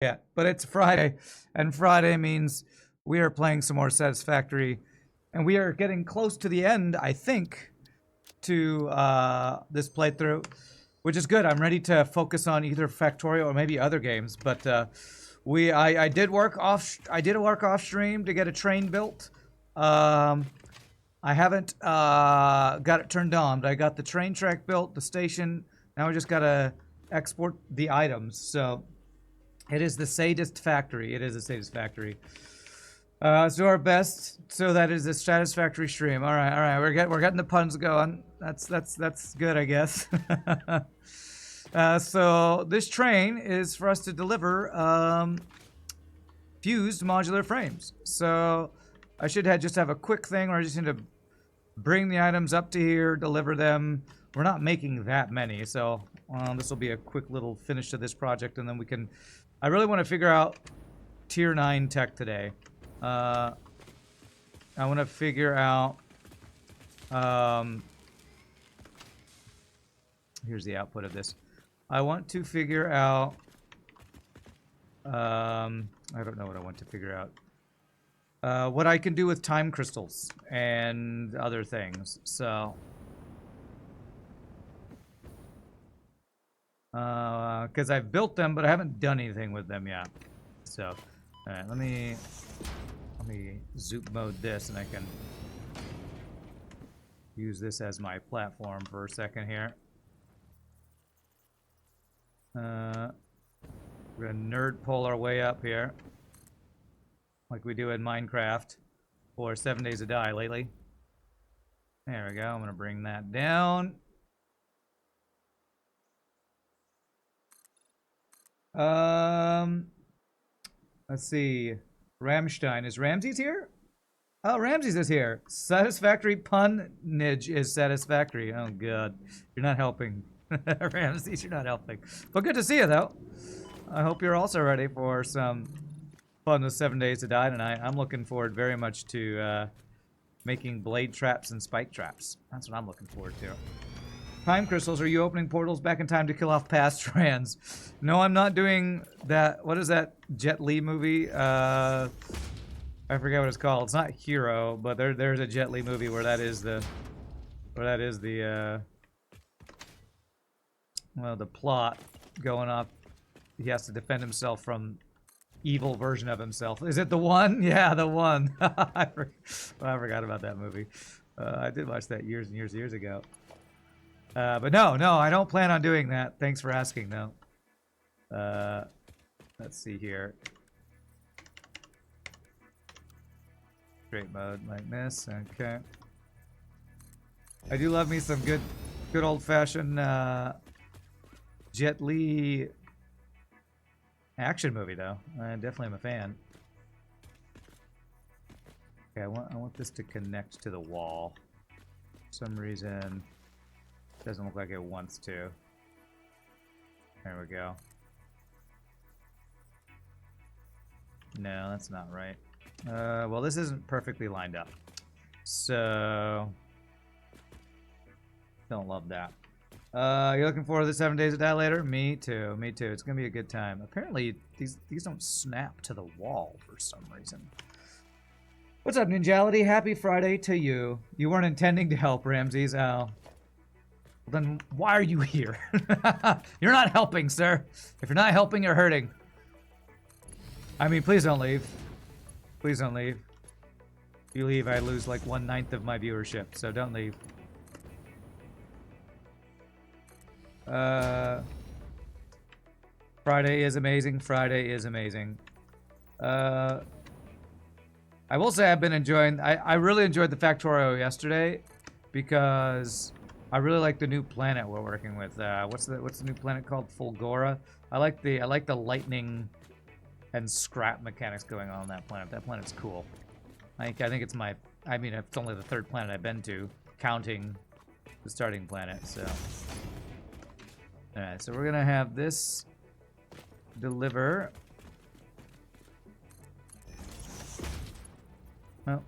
Yeah, but it's Friday, and Friday means we are playing some more Satisfactory, and we are getting close to the end, I think, to this playthrough, which is good. I'm ready to focus on either Factorio or maybe other games, but I did work off stream to get a train built. I haven't got it turned on, but I got the train track built, the station. Now we just gotta export the items. So it is the sadist factory. It is a sadist factory. Let's do our best. So that is a satisfactory stream. All right, all right. We're getting the puns going. That's good, I guess. So this train is for us to deliver fused modular frames. So I should just have a quick thing where I just need to bring the items up to here, deliver them. We're not making that many, so this will be a quick little finish to this project, and then we can. I really want to figure out tier 9 tech today. I want to figure out. Here's the output of this. I want to figure out. I don't know what I want to figure out. What I can do with time crystals and other things. So, because I've built them, but I haven't done anything with them yet. So, all right, let me zoop mode this, and I can use this as my platform for a second here. We're gonna nerd pull our way up here, like we do in Minecraft or 7 Days to Die lately. There we go. I'm gonna bring that down. Let's see. Ramstein. Is Ramses here? Oh, Ramses is here. Satisfactory punnage is satisfactory. Oh, God. You're not helping. Ramses, you're not helping. But good to see you, though. I hope you're also ready for some fun with 7 Days to Die tonight. I'm looking forward very much to making blade traps and spike traps. That's what I'm looking forward to. Time crystals, are you opening portals back in time to kill off past trans? No, I'm not doing that. What is that Jet Li movie? I forget what it's called. It's not Hero, but there's a Jet Li movie where that is the well, the plot going off. He has to defend himself from evil version of himself. Is it the one? Yeah, the one. I forgot about that movie. I did watch that years and years ago. But no, I don't plan on doing that. Thanks for asking, though. Let's see here. Straight mode like this. Okay. I do love me some good old-fashioned Jet Li action movie, though. I definitely am a fan. Okay, I want this to connect to the wall. For some reason, it doesn't look like it wants to. There we go. No, that's not right. Well, this isn't perfectly lined up. So, don't love that. You're looking forward to the 7 Days to Die later? Me too. Me too. It's gonna be a good time. Apparently, these don't snap to the wall for some reason. What's up, Ninjality? Happy Friday to you. You weren't intending to help, Ramses. Oh. Well, then why are you here? You're not helping, sir. If you're not helping, you're hurting. I mean, please don't leave. Please don't leave. If you leave, I lose like 1/9 of my viewership, so don't leave. Friday is amazing. Friday is amazing. I will say I've been enjoying. I really enjoyed the Factorio yesterday because I really like the new planet we're working with. What's the new planet called? Fulgora. I like the lightning and scrap mechanics going on that planet. That planet's cool. I think it's my. I mean, it's only the 3rd planet I've been to, counting the starting planet. So. Alright, so we're gonna have this deliver. Oh.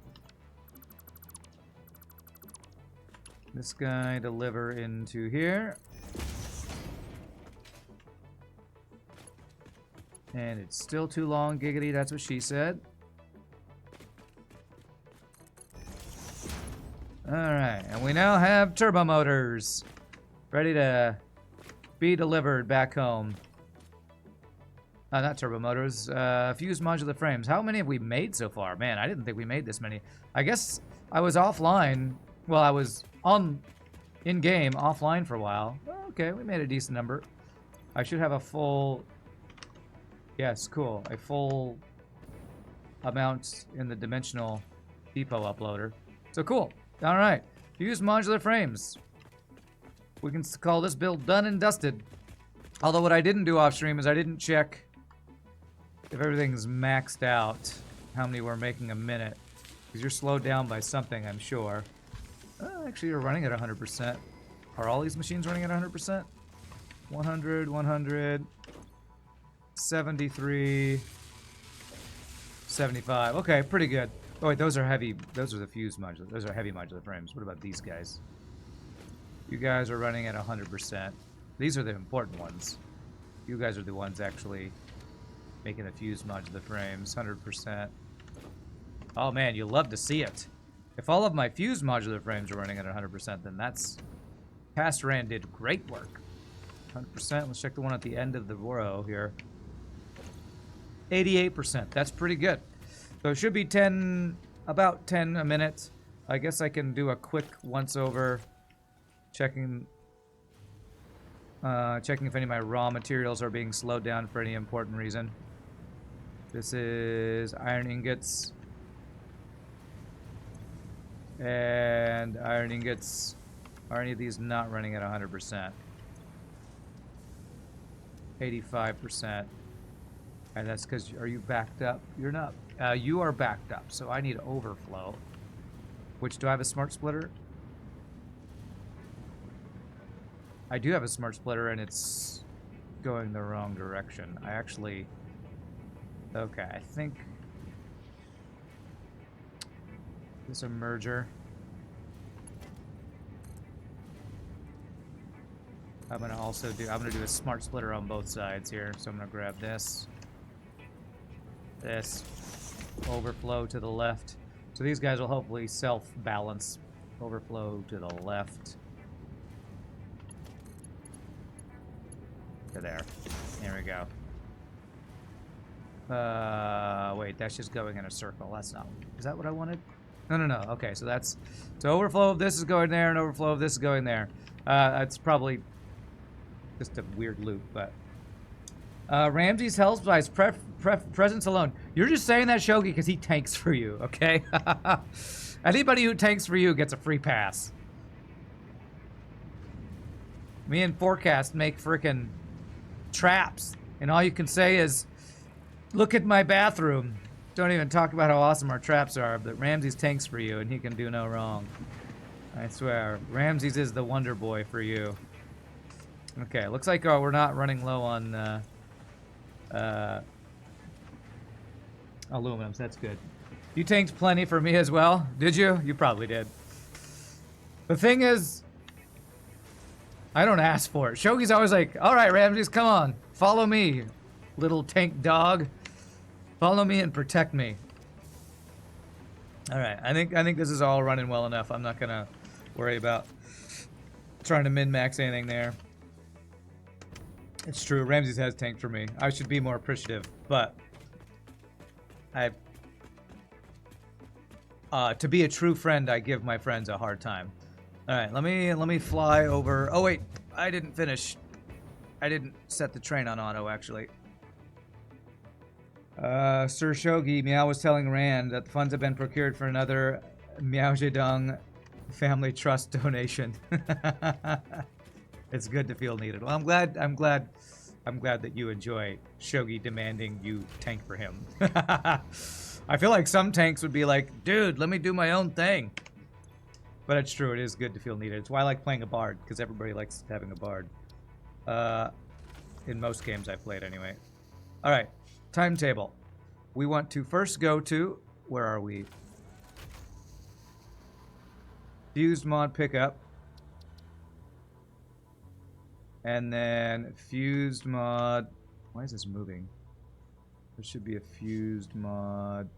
This guy deliver into here. And it's still too long, giggity, that's what she said. Alright, and we now have turbo motors ready to be delivered back home. Not turbo motors, fused modular frames. How many have we made so far? Man, I didn't think we made this many. I guess I was offline. Well, I was in-game offline for a while. Okay, we made a decent number. I should have a full... Yes, cool. A full amount in the dimensional depot uploader. So cool. All right. Fused modular frames. We can call this build done and dusted. Although what I didn't do off stream is I didn't check if everything's maxed out, how many we're making a minute. Because you're slowed down by something, I'm sure. Actually, you're running at 100%. Are all these machines running at 100%? 100, 100, 73, 75. Okay, pretty good. Oh wait, those are heavy. Those are the fused modular. Those are heavy modular frames. What about these guys? You guys are running at 100%. These are the important ones. You guys are the ones actually making the fused modular frames. 100%. Oh man, you love to see it. If all of my fused modular frames are running at 100%, then that's... Pastoran did great work. 100%. Let's check the one at the end of the row here. 88%. That's pretty good. So it should be 10, about 10 a minute. I guess I can do a quick once over, checking if any of my raw materials are being slowed down for any important reason. This is iron ingots. And iron ingots. Are any of these not running at 100%? 85%. And that's because, are you backed up? You're not. You are backed up, so I need overflow. Which, do I have a smart splitter? I do have a smart splitter, and it's going the wrong direction. I actually... Okay, I think... This a merger. I'm gonna also do... I'm gonna do a smart splitter on both sides here, so I'm gonna grab this. This. Overflow to the left. So these guys will hopefully self-balance. Overflow to the left. To there. There we go. Wait, that's just going in a circle. That's not... Is that what I wanted? No, no, no. Okay, so that's... So overflow of this is going there, and overflow of this is going there. That's probably just a weird loop, but... Ramsey's health by his presence alone. You're just saying that, Shogi, because he tanks for you, okay? Anybody who tanks for you gets a free pass. Me and Forecast make frickin' traps, and all you can say is, look at my bathroom. Don't even talk about how awesome our traps are, but Ramsey's tanks for you, and he can do no wrong. I swear. Ramsey's is the wonder boy for you. Okay, looks like we're not running low on aluminum, so that's good. You tanked plenty for me as well, did you? You probably did. The thing is, I don't ask for it. Shogi's always like, all right, Ramses, come on. Follow me, little tank dog. Follow me and protect me. All right, I think this is all running well enough. I'm not gonna worry about trying to min-max anything there. It's true, Ramses has tanked for me. I should be more appreciative, but to be a true friend, I give my friends a hard time. All right, let me fly over. Oh wait, I didn't finish. I didn't set the train on auto actually. Sir Shogi, Meow was telling Rand that the funds have been procured for another Meow Zedong family trust donation. It's good to feel needed. Well, I'm glad that you enjoy Shogi demanding you tank for him. I feel like some tanks would be like, dude, let me do my own thing. But it's true, it is good to feel needed. It's why I like playing a bard, because everybody likes having a bard. In most games I've played anyway. Alright, timetable. We want to first go to, where are we? Fused mod pickup. And then fused mod, why is this moving? There should be a fused mod.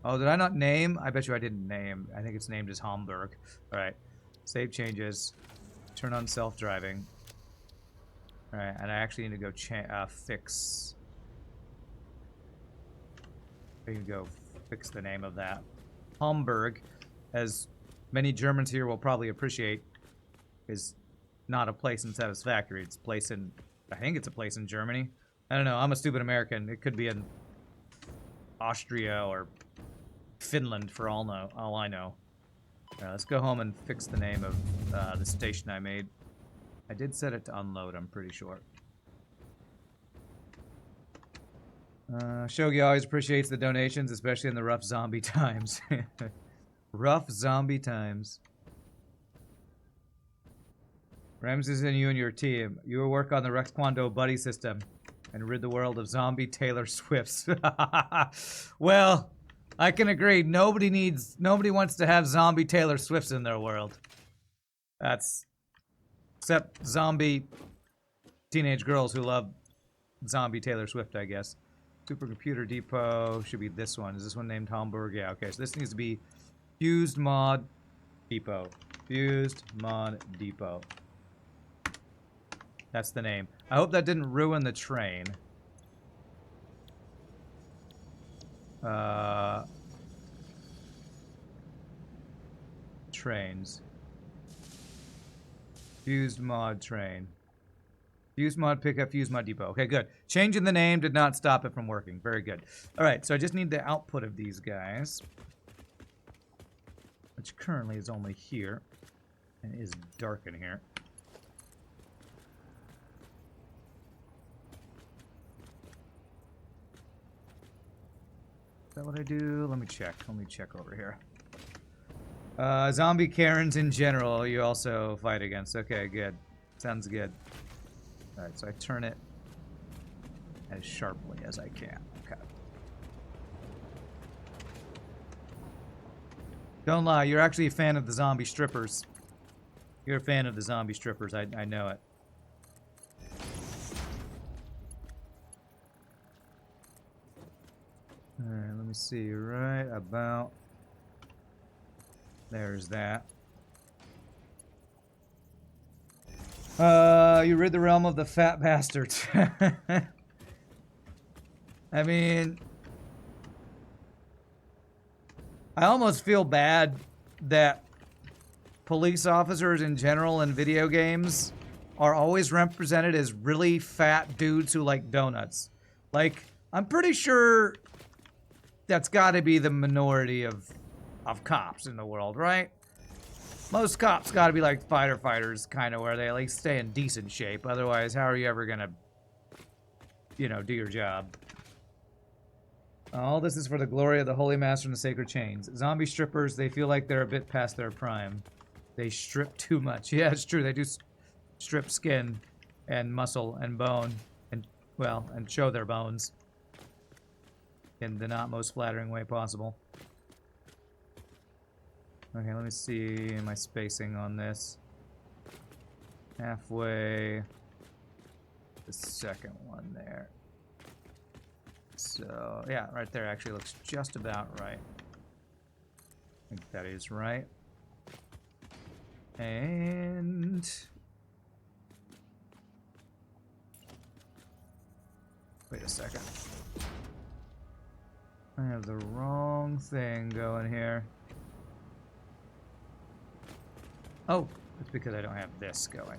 Oh, did I not name? I bet you I didn't name. I think it's named as Hamburg. Alright. Save changes. Turn on self-driving. Alright, and I actually need to go fix... I need to go fix the name of that. Hamburg, as many Germans here will probably appreciate, is not a place in Satisfactory. It's a place in... I think it's a place in Germany. I don't know. I'm a stupid American. It could be in Austria or Finland for all I know. Alright, let's go home and fix the name of the station I made. I did set it to unload, I'm pretty sure. Shogi always appreciates the donations, especially in the rough zombie times. Rough zombie times. Ramses and you and your team. You will work on the Rex Kwando buddy system and rid the world of zombie Taylor Swifts. Well, I can agree. Nobody wants to have zombie Taylor Swifts in their world. Except zombie teenage girls who love zombie Taylor Swift, I guess. Supercomputer Depot should be this one. Is this one named Hamburg? Yeah, okay. So this needs to be Fused Mod Depot. Fused Mod Depot. That's the name. I hope that didn't ruin the train. Trains. Fused Mod Train. Fused Mod Pickup, Fused Mod Depot. Okay, good. Changing the name did not stop it from working. Very good. Alright, so I just need the output of these guys. Which currently is only here. And is dark in here. Is that what I do? Let me check. Let me check over here. Zombie Karens in general, you also fight against. Okay, good. Sounds good. Alright, so I turn it as sharply as I can. Okay. Don't lie, you're actually a fan of the zombie strippers. You're a fan of the zombie strippers, I know it. Alright, let me see. Right about... There's that. You rid the realm of the fat bastards. I mean... I almost feel bad that police officers in general in video games are always represented as really fat dudes who like donuts. Like, I'm pretty sure that's gotta be the minority of cops in the world, right? Most cops gotta be like fighters, kind of, where they at least stay in decent shape. Otherwise, how are you ever gonna, you know, do your job? All this is for the glory of the Holy Master and the Sacred Chains. Zombie strippers, they feel like they're a bit past their prime. They strip too much. Yeah, it's true. They do strip skin and muscle and bone and, well, and show their bones in the not most flattering way possible. Okay, let me see my spacing on this. Halfway. The second one there. So, yeah, right there actually looks just about right. I think that is right. And... Wait a second. I have the wrong thing going here. Oh, it's because I don't have this going.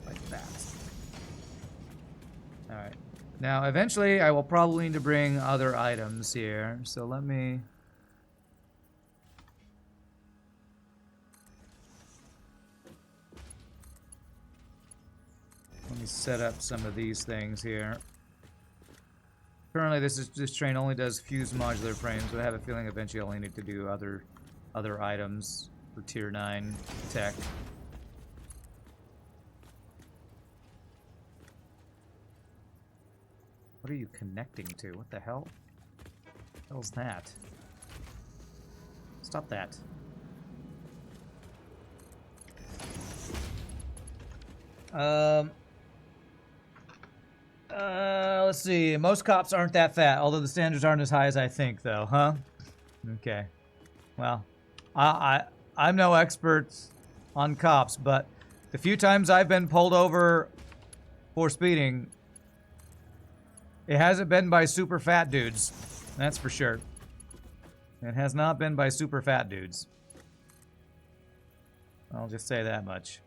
Like that. Alright. Now, eventually, I will probably need to bring other items here. So let me... Let me set up some of these things here. Currently, this train only does fused modular frames, but I have a feeling eventually I'll need to do other items for Tier 9 tech. What are you connecting to? What the hell? What the hell's that? Stop that. Let's see. Most cops aren't that fat, although the standards aren't as high as I think, though, huh? Okay. Well, I'm no expert on cops, but the few times I've been pulled over for speeding, it hasn't been by super fat dudes. That's for sure. It has not been by super fat dudes. I'll just say that much.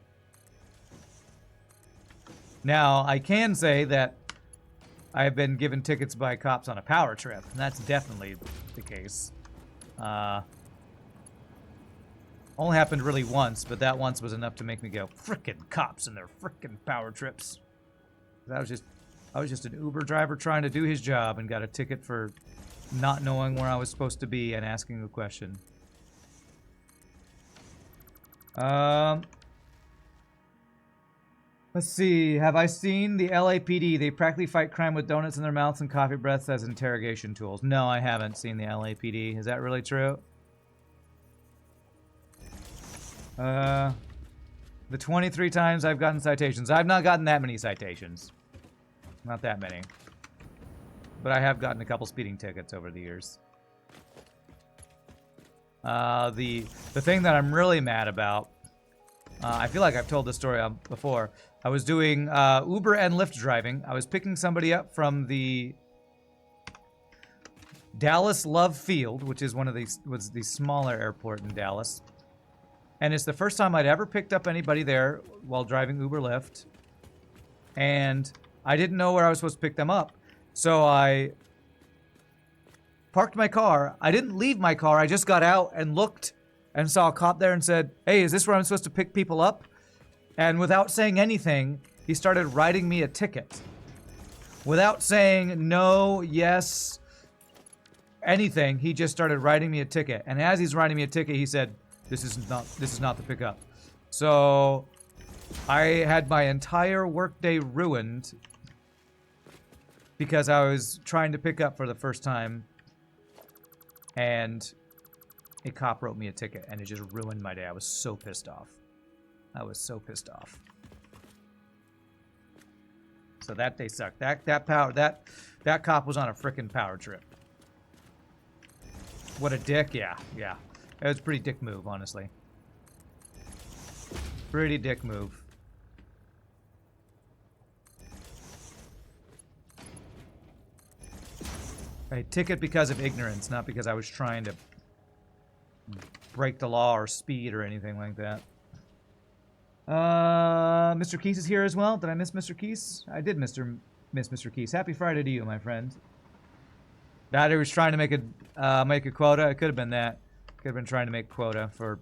Now, I can say that I've been given tickets by cops on a power trip, and that's definitely the case. Only happened really once, but that once was enough to make me go, frickin' cops and their frickin' power trips. I was just an Uber driver trying to do his job and got a ticket for not knowing where I was supposed to be and asking a question. Let's see. Have I seen the LAPD? They practically fight crime with donuts in their mouths and coffee breaths as interrogation tools. No, I haven't seen the LAPD. Is that really true? The 23 times I've gotten citations. I've not gotten that many citations. Not that many. But I have gotten a couple speeding tickets over the years. The thing that I'm really mad about, I feel like I've told this story before. I was doing Uber and Lyft driving. I was picking somebody up from the Dallas Love Field, which is was the smaller airport in Dallas. And it's the first time I'd ever picked up anybody there while driving Uber Lyft. And I didn't know where I was supposed to pick them up. So I parked my car. I didn't leave my car. I just got out and looked and saw a cop there and said, "Hey, is this where I'm supposed to pick people up?" And without saying anything, he started writing me a ticket. Without saying no, yes, anything, he just started writing me a ticket. And as he's writing me a ticket, he said, This is not the pickup. So I had my entire workday ruined because I was trying to pick up for the first time, and a cop wrote me a ticket, and it just ruined my day. I was so pissed off. I was so pissed off. So that day sucked. That cop was on a frickin' power trip. What a dick. Yeah. It was a pretty dick move, honestly. Pretty dick move. A ticket because of ignorance, not because I was trying to break the law or speed or anything like that. Mr. Keese is here as well. Did I miss Mr. Keese? I did miss Mr. Keese. Happy Friday to you, my friend. That he was trying to make a quota. It could have been that. Could have been trying to make quota for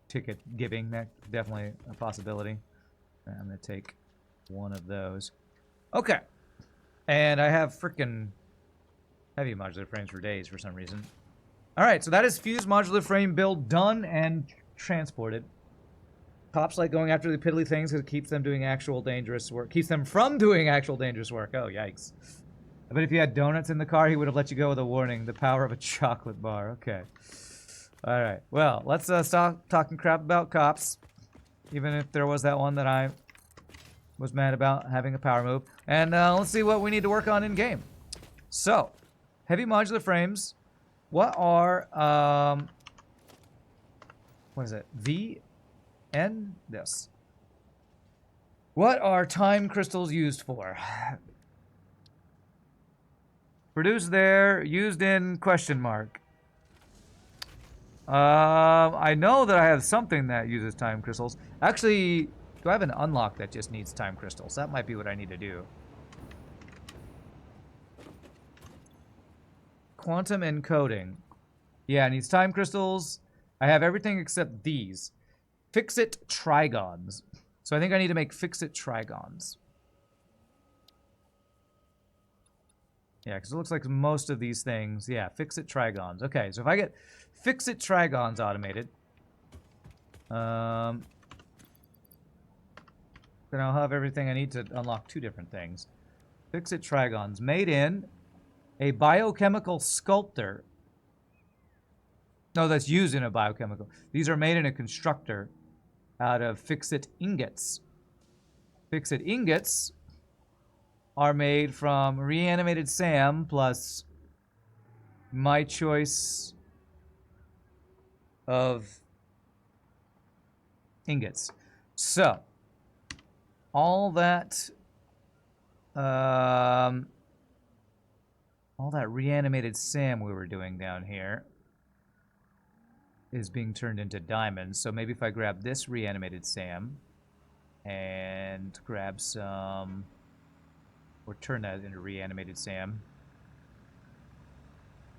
ticket giving. That's definitely a possibility. I'm going to take one of those. Okay. And I have frickin' heavy modular frames for days for some reason. Alright, so that is Fuse modular frame build done and transported. Cops like going after the piddly things because it keeps them doing actual dangerous work. Keeps them from doing actual dangerous work. Oh, yikes. But if you had donuts in the car, he would have let you go with a warning. The power of a chocolate bar. Okay. Alright, well, let's stop talking crap about cops. Even if there was that one that I was mad about having a power move. And let's see what we need to work on in-game. So, heavy modular frames. What are, what is it? VN? Yes. What are time crystals used for? Produced there, used in question mark. I know that I have something that uses time crystals. Actually, do I have an unlock that just needs time crystals? That might be what I need to do. Quantum encoding. Yeah, it needs time crystals. I have everything except these. Fix-it trigons. So I think I need to make fix-it trigons. Yeah, because it looks like most of these things. Yeah, fix-it trigons. Okay, so if I get fix-it trigons automated, then I'll have everything I need to unlock two different things. Fix-it trigons made in a biochemical sculptor. No, that's used in a biochemical. These are made in a constructor out of fix-it ingots. Fix-it ingots are made from reanimated Sam plus my choice of ingots. So, all that reanimated Sam we were doing down here is being turned into diamonds. So maybe if I grab this reanimated Sam and grab some, or turn that into reanimated Sam.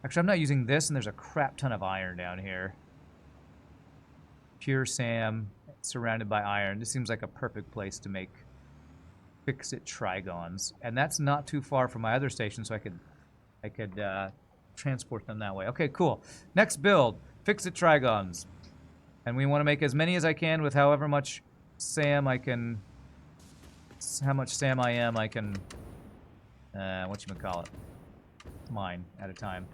Actually, I'm not using this, and there's a crap ton of iron down here. Pure Sam, surrounded by iron. This seems like a perfect place to make fix-it trigons. And that's not too far from my other station, so I could transport them that way. Okay, cool. Next build, fix-it trigons. And we want to make as many as I can with however much Sam I can... How much Sam I am, I can... whatchamacallit? Mine at a time.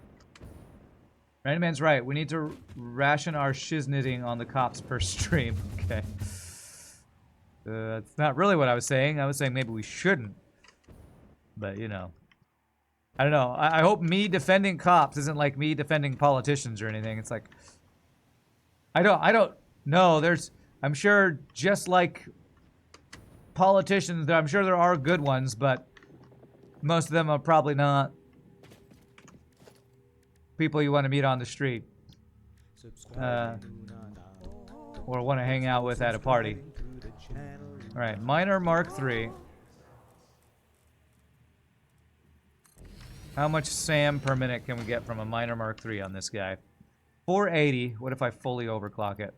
Randyman's right. We need to ration our shiznitting on the cops per stream. Okay. That's not really what I was saying. I was saying maybe we shouldn't. But, you know. I don't know. I hope me defending cops isn't like me defending politicians or anything. It's like... I don't know. There's... I'm sure just like politicians, I'm sure there are good ones, but most of them are probably not people you want to meet on the street. Or want to hang out with at a party. Alright, Miner Mark III. How much SAM per minute can we get from a Miner Mark III on this guy? 480. What if I fully overclock it?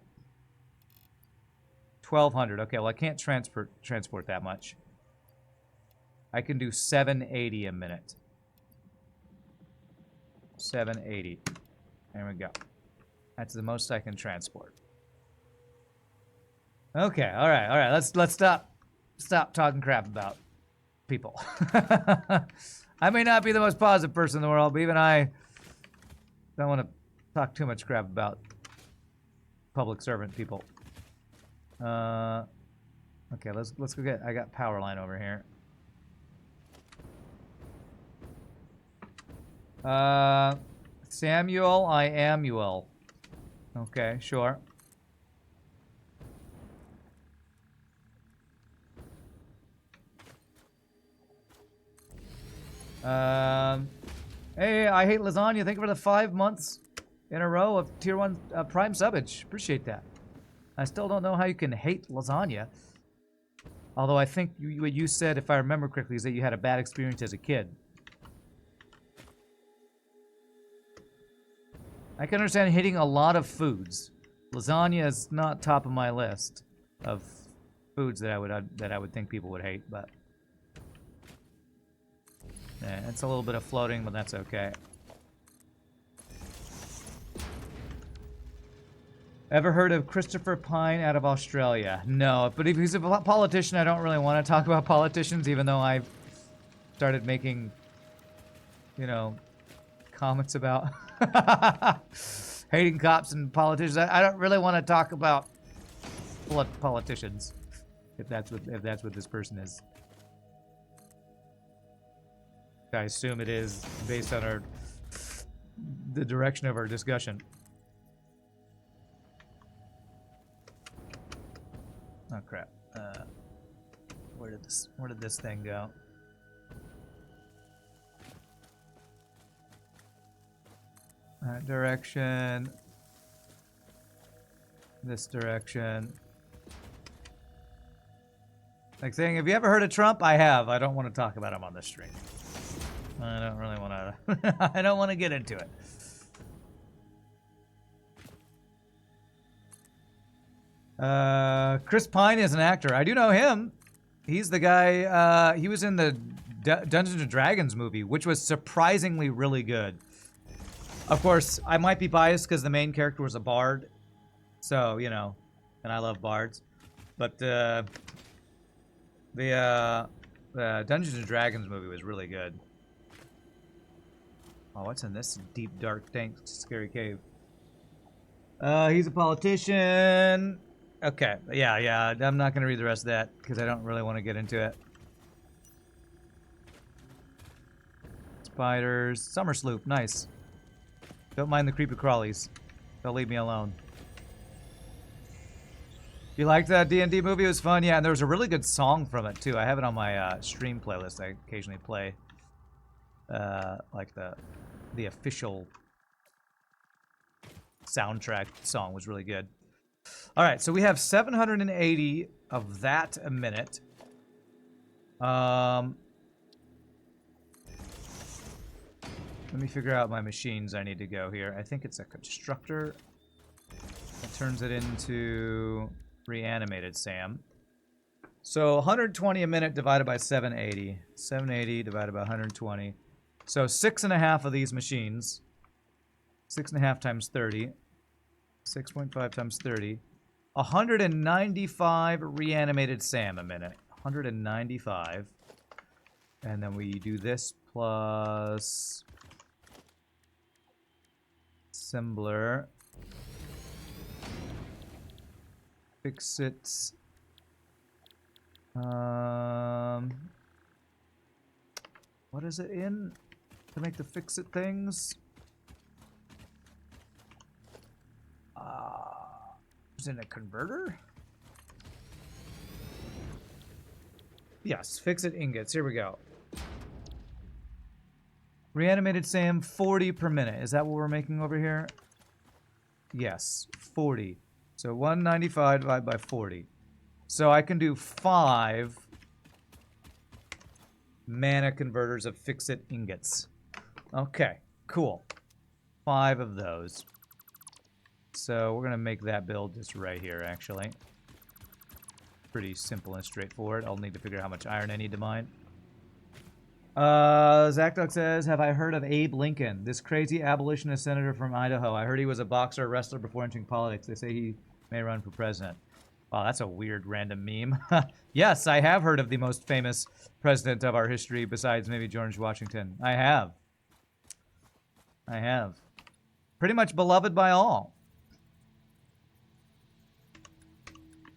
1200. Okay, well I can't transport that much. I can do 780 a minute. 780. There we go. That's the most I can transport. Okay, all right. Let's stop talking crap about people. I may not be the most positive person in the world, but even I don't want to talk too much crap about public servant people. Okay, let's go get. I got power line over here. Samuel, I am Amuel. Okay, sure. Hey, I hate lasagna. Thank you for the 5 months in a row of tier 1 prime subbage. Appreciate that. I still don't know how you can hate lasagna. Although I think what you said, if I remember correctly, is that you had a bad experience as a kid. I can understand hating a lot of foods. Lasagna is not top of my list of foods that I would think people would hate, but yeah, it's a little bit of floating, but that's okay. Ever heard of Christopher Pine out of Australia? No, but if he's a politician, I don't really want to talk about politicians, even though I've started making, you know, comments about hating cops and politicians. I don't really want to talk about politicians, if that's what this person is. I assume it is based on the direction of our discussion. Oh crap! Where did this thing go? That direction. This direction. Like saying, have you ever heard of Trump? I have. I don't want to talk about him on this stream. I don't really want to. I don't want to get into it. Chris Pine is an actor. I do know him. He's the guy. He was in the Dungeons and Dragons movie, which was surprisingly really good. Of course, I might be biased because the main character was a bard, so you know, and I love bards. But the Dungeons and Dragons movie was really good. Oh, what's in this deep, dark, dank, scary cave? He's a politician. Okay, yeah. I'm not going to read the rest of that because I don't really want to get into it. Spiders. Summer sloop. Nice. Don't mind the creepy crawlies. They'll leave me alone. You liked that D&D movie? It was fun. Yeah, and there was a really good song from it, too. I have it on my stream playlist. I occasionally play like the official soundtrack song was really good. All right, so we have 780 of that a minute. Let me figure out my machines I need to go here. I think it's a constructor. It turns it into reanimated Sam. So 120 a minute divided by 780. 780 divided by 120. So 6.5 of these machines. 6.5 times 30. 6.5 times 30. 195 reanimated Sam a minute. 195. And then we do this plus assembler. Fix it. What is it in to make the fix it things? Is it a converter? Yes, fix it ingots. Here we go. Reanimated Sam, 40 per minute. Is that what we're making over here? Yes, 40. So 195 divided by 40. So I can do 5 mana converters of fix-it ingots. Okay, cool. 5 of those. So we're going to make that build just right here, actually. Pretty simple and straightforward. I'll need to figure out how much iron I need to mine. Zach says, have I heard of Abe Lincoln? This crazy abolitionist senator from Idaho. I heard he was a boxer, wrestler before entering politics. They say he may run for president. Wow, that's a weird random meme. Yes, I have heard of the most famous president of our history besides maybe George Washington. I have. Pretty much beloved by all.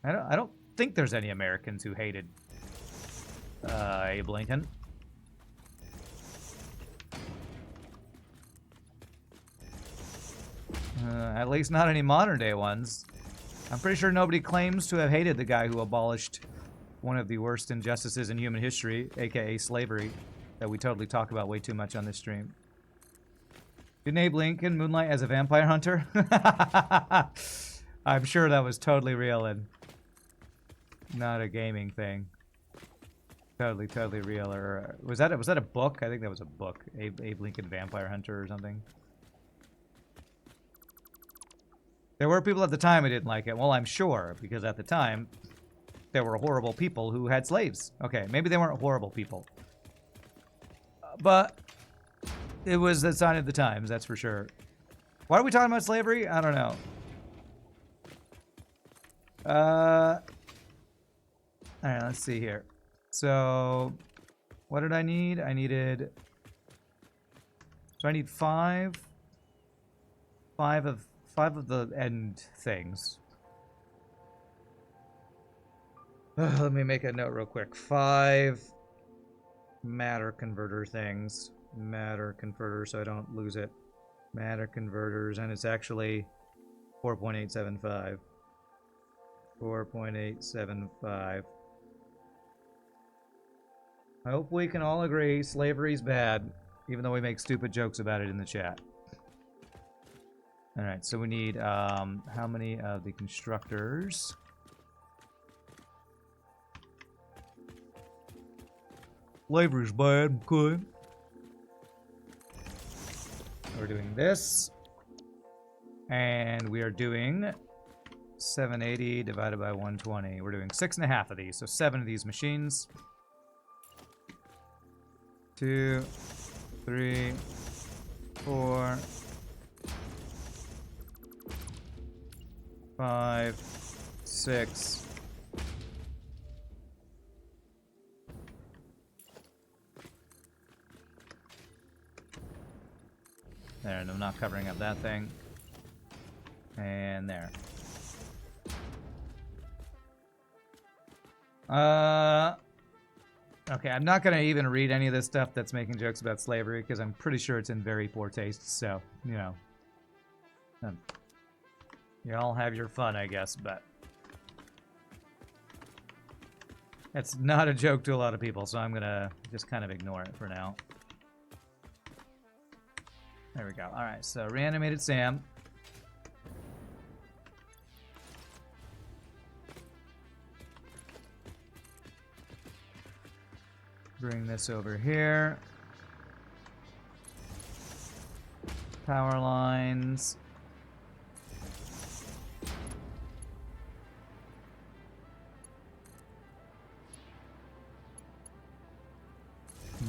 I don't think there's any Americans who hated Abe Lincoln. At least not any modern day ones. I'm pretty sure nobody claims to have hated the guy who abolished one of the worst injustices in human history, aka slavery, that we totally talk about way too much on this stream. Did Abe Lincoln moonlight as a vampire hunter? I'm sure that was totally real and not a gaming thing. Totally real. Or was that a book? I think that was a book. Abe Lincoln Vampire Hunter or something. There were people at the time who didn't like it. Well, I'm sure, because at the time, there were horrible people who had slaves. Okay, maybe they weren't horrible people. But it was the sign of the times, that's for sure. Why are we talking about slavery? I don't know. Alright, let's see here. So, what did I need? I need 5 of the end things. Let me make a note real quick. 5 matter converter things. Matter converter, so I don't lose it. Matter converters, and it's actually 4.875. 4.875. I hope we can all agree slavery's bad, even though we make stupid jokes about it in the chat. Alright, so we need, how many of the constructors? Slavery's bad, okay. We're doing this. And we are doing 780 divided by 120. We're doing 6.5 of these, so 7 of these machines. 2, 3, 4, 5, 6. There, and I'm not covering up that thing. And there. Okay, I'm not going to even read any of this stuff that's making jokes about slavery because I'm pretty sure it's in very poor taste. So, you know. You all have your fun, I guess, but it's not a joke to a lot of people, so I'm going to just kind of ignore it for now. There we go. All right, so reanimated Sam. Bring this over here. Power lines.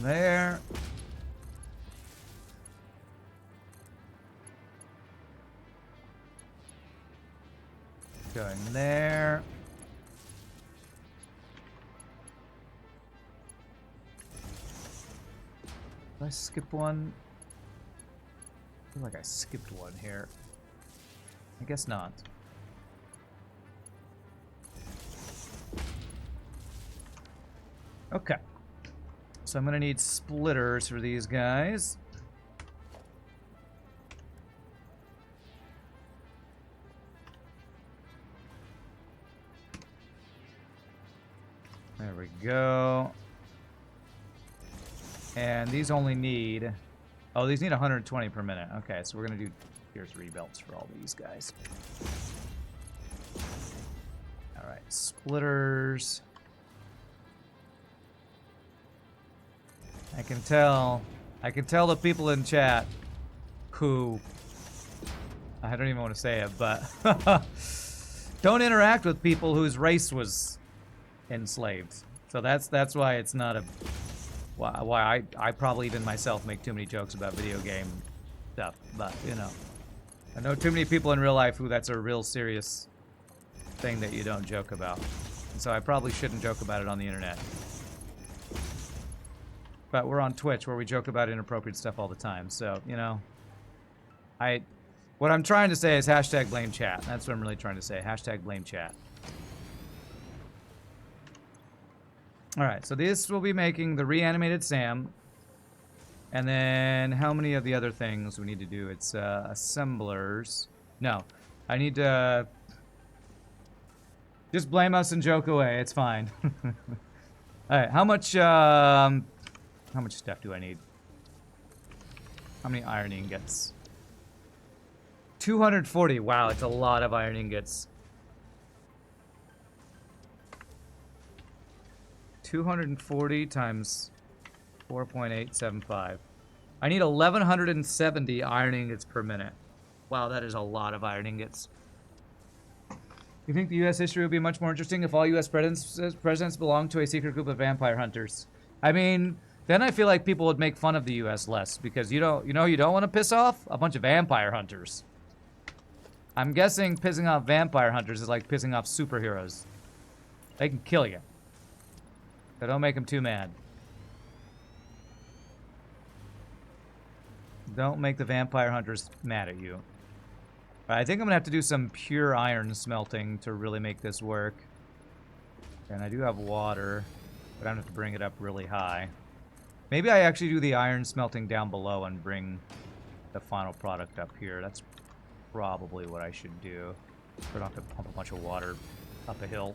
There. Going there. Did I skip one? I feel like I skipped one here. I guess not. Okay. So I'm gonna need splitters for these guys. There we go. And these only need... Oh, these need 120 per minute. Okay, so we're going to do tier 3 belts for all these guys. Alright, splitters. I can tell the people in chat who... I don't even want to say it, but... don't interact with people whose race was enslaved. So that's why it's not a... Why I probably even myself make too many jokes about video game stuff, but you know, I know too many people in real life who that's a real serious thing that you don't joke about, and so I probably shouldn't joke about it on the internet. But we're on Twitch where we joke about inappropriate stuff all the time, so you know, what I'm trying to say is hashtag blame chat. That's what I'm really trying to say. Hashtag blame chat. Alright, so this will be making the reanimated Sam. And then how many of the other things we need to do? It's assemblers. No, I need to... Just blame us and joke away, it's fine. Alright, how much stuff do I need? How many iron ingots? 240, wow, it's a lot of iron ingots. 240 times 4.875. I need 1,170 iron ingots per minute. Wow, that is a lot of iron ingots. You think the U.S. history would be much more interesting if all U.S. presidents belonged to a secret group of vampire hunters? I mean, then I feel like people would make fun of the U.S. less because you don't want to piss off a bunch of vampire hunters. I'm guessing pissing off vampire hunters is like pissing off superheroes. They can kill you. So don't make them too mad. Don't make the vampire hunters mad at you. But I think I'm going to have to do some pure iron smelting to really make this work. And I do have water, but I'm going to have to bring it up really high. Maybe I actually do the iron smelting down below and bring the final product up here. That's probably what I should do. I don't have to pump a bunch of water up a hill.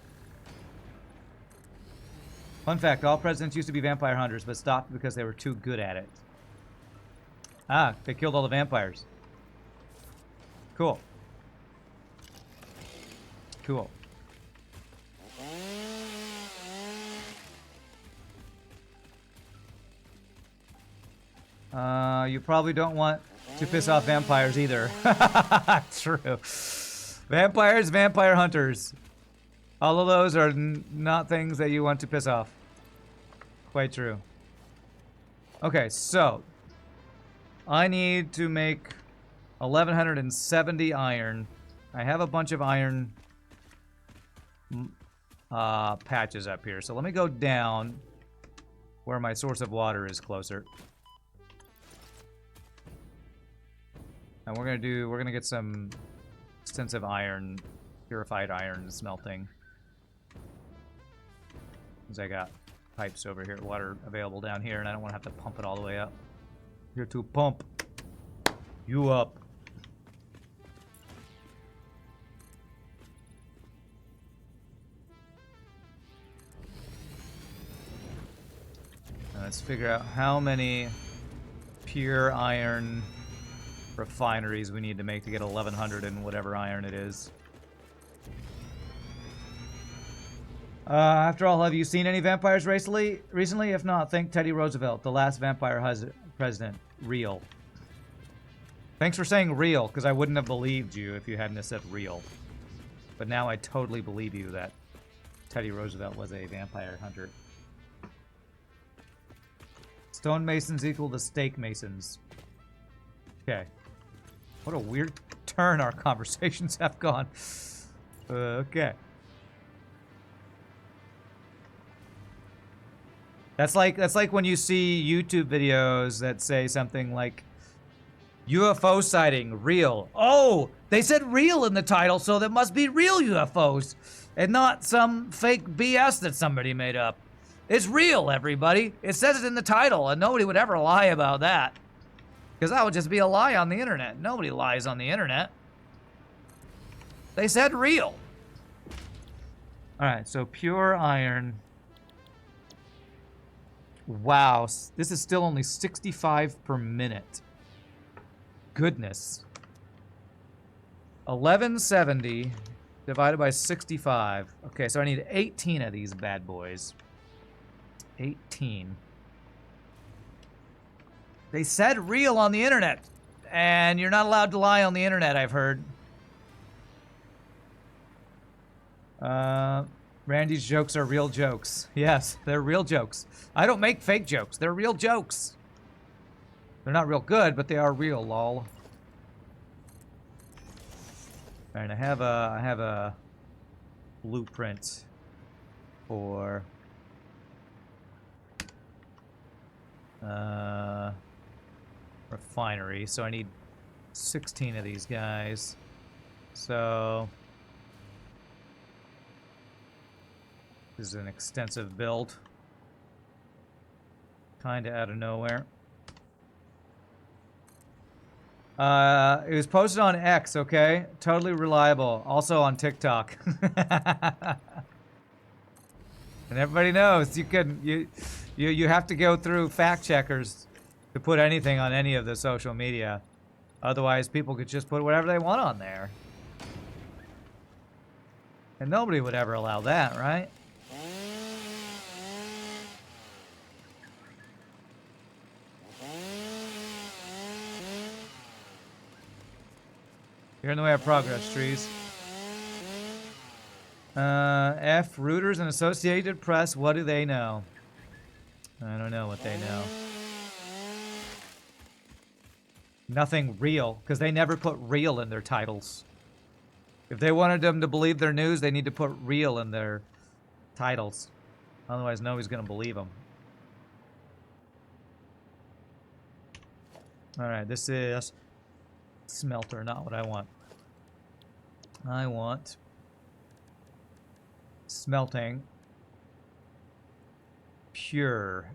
Fun fact, all presidents used to be vampire hunters, but stopped because they were too good at it. Ah, they killed all the vampires. Cool. Cool. You probably don't want to piss off vampires either. True. Vampires, vampire hunters. All of those are not things that you want to piss off. Quite true. Okay, so I need to make 1,170 iron. I have a bunch of iron patches up here. So let me go down where my source of water is closer. And we're gonna get some extensive iron, purified iron smelting. As I got pipes over here, water available down here, and I don't want to have to pump it all the way up. Here to pump you up. Let's figure out how many pure iron refineries we need to make to get 1100 and whatever iron it is. After all, have you seen any vampires recently? If not, think Teddy Roosevelt, the last vampire president. Real. Thanks for saying real, because I wouldn't have believed you if you hadn't have said real. But now I totally believe you that Teddy Roosevelt was a vampire hunter. Stonemasons equal to stake masons. Okay. What a weird turn our conversations have gone. Okay. That's like when you see YouTube videos that say something like UFO sighting, real. Oh, they said real in the title, so there must be real UFOs and not some fake BS that somebody made up. It's real, everybody. It says it in the title, and nobody would ever lie about that. Because that would just be a lie on the internet. Nobody lies on the internet. They said real. All right, so pure iron. Wow, this is still only 65 per minute. Goodness. 1170 divided by 65. Okay, so I need 18 of these bad boys. 18. They said real on the internet, and you're not allowed to lie on the internet, I've heard. Randy's jokes are real jokes. Yes, they're real jokes. I don't make fake jokes. They're real jokes. They're not real good, but they are real, lol. All right, I have a blueprint for refinery, so I need 16 of these guys. So this is an extensive build, kinda out of nowhere. It was posted on X, okay? Totally reliable. Also on TikTok. And everybody knows you have to go through fact checkers to put anything on any of the social media. Otherwise, people could just put whatever they want on there. And nobody would ever allow that, right? You're in the way of progress, trees. F, Reuters and Associated Press, what do they know? I don't know what they know. Nothing real, because they never put real in their titles. If they wanted them to believe their news, they need to put real in their titles. Otherwise, nobody's going to believe them. Alright, this is smelter, not what I want. I want smelting pure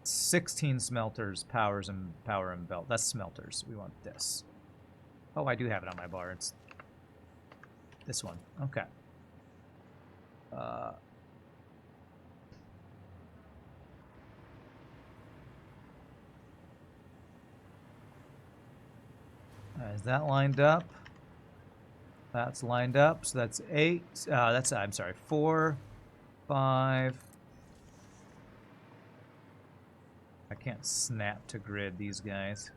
16 smelters, power and belt. That's smelters. We want this. Oh, I do have it on my bar. It's this one. Okay. Is that lined up? That's lined up. So that's 8. I'm sorry, 4, 5. I can't snap to grid these guys.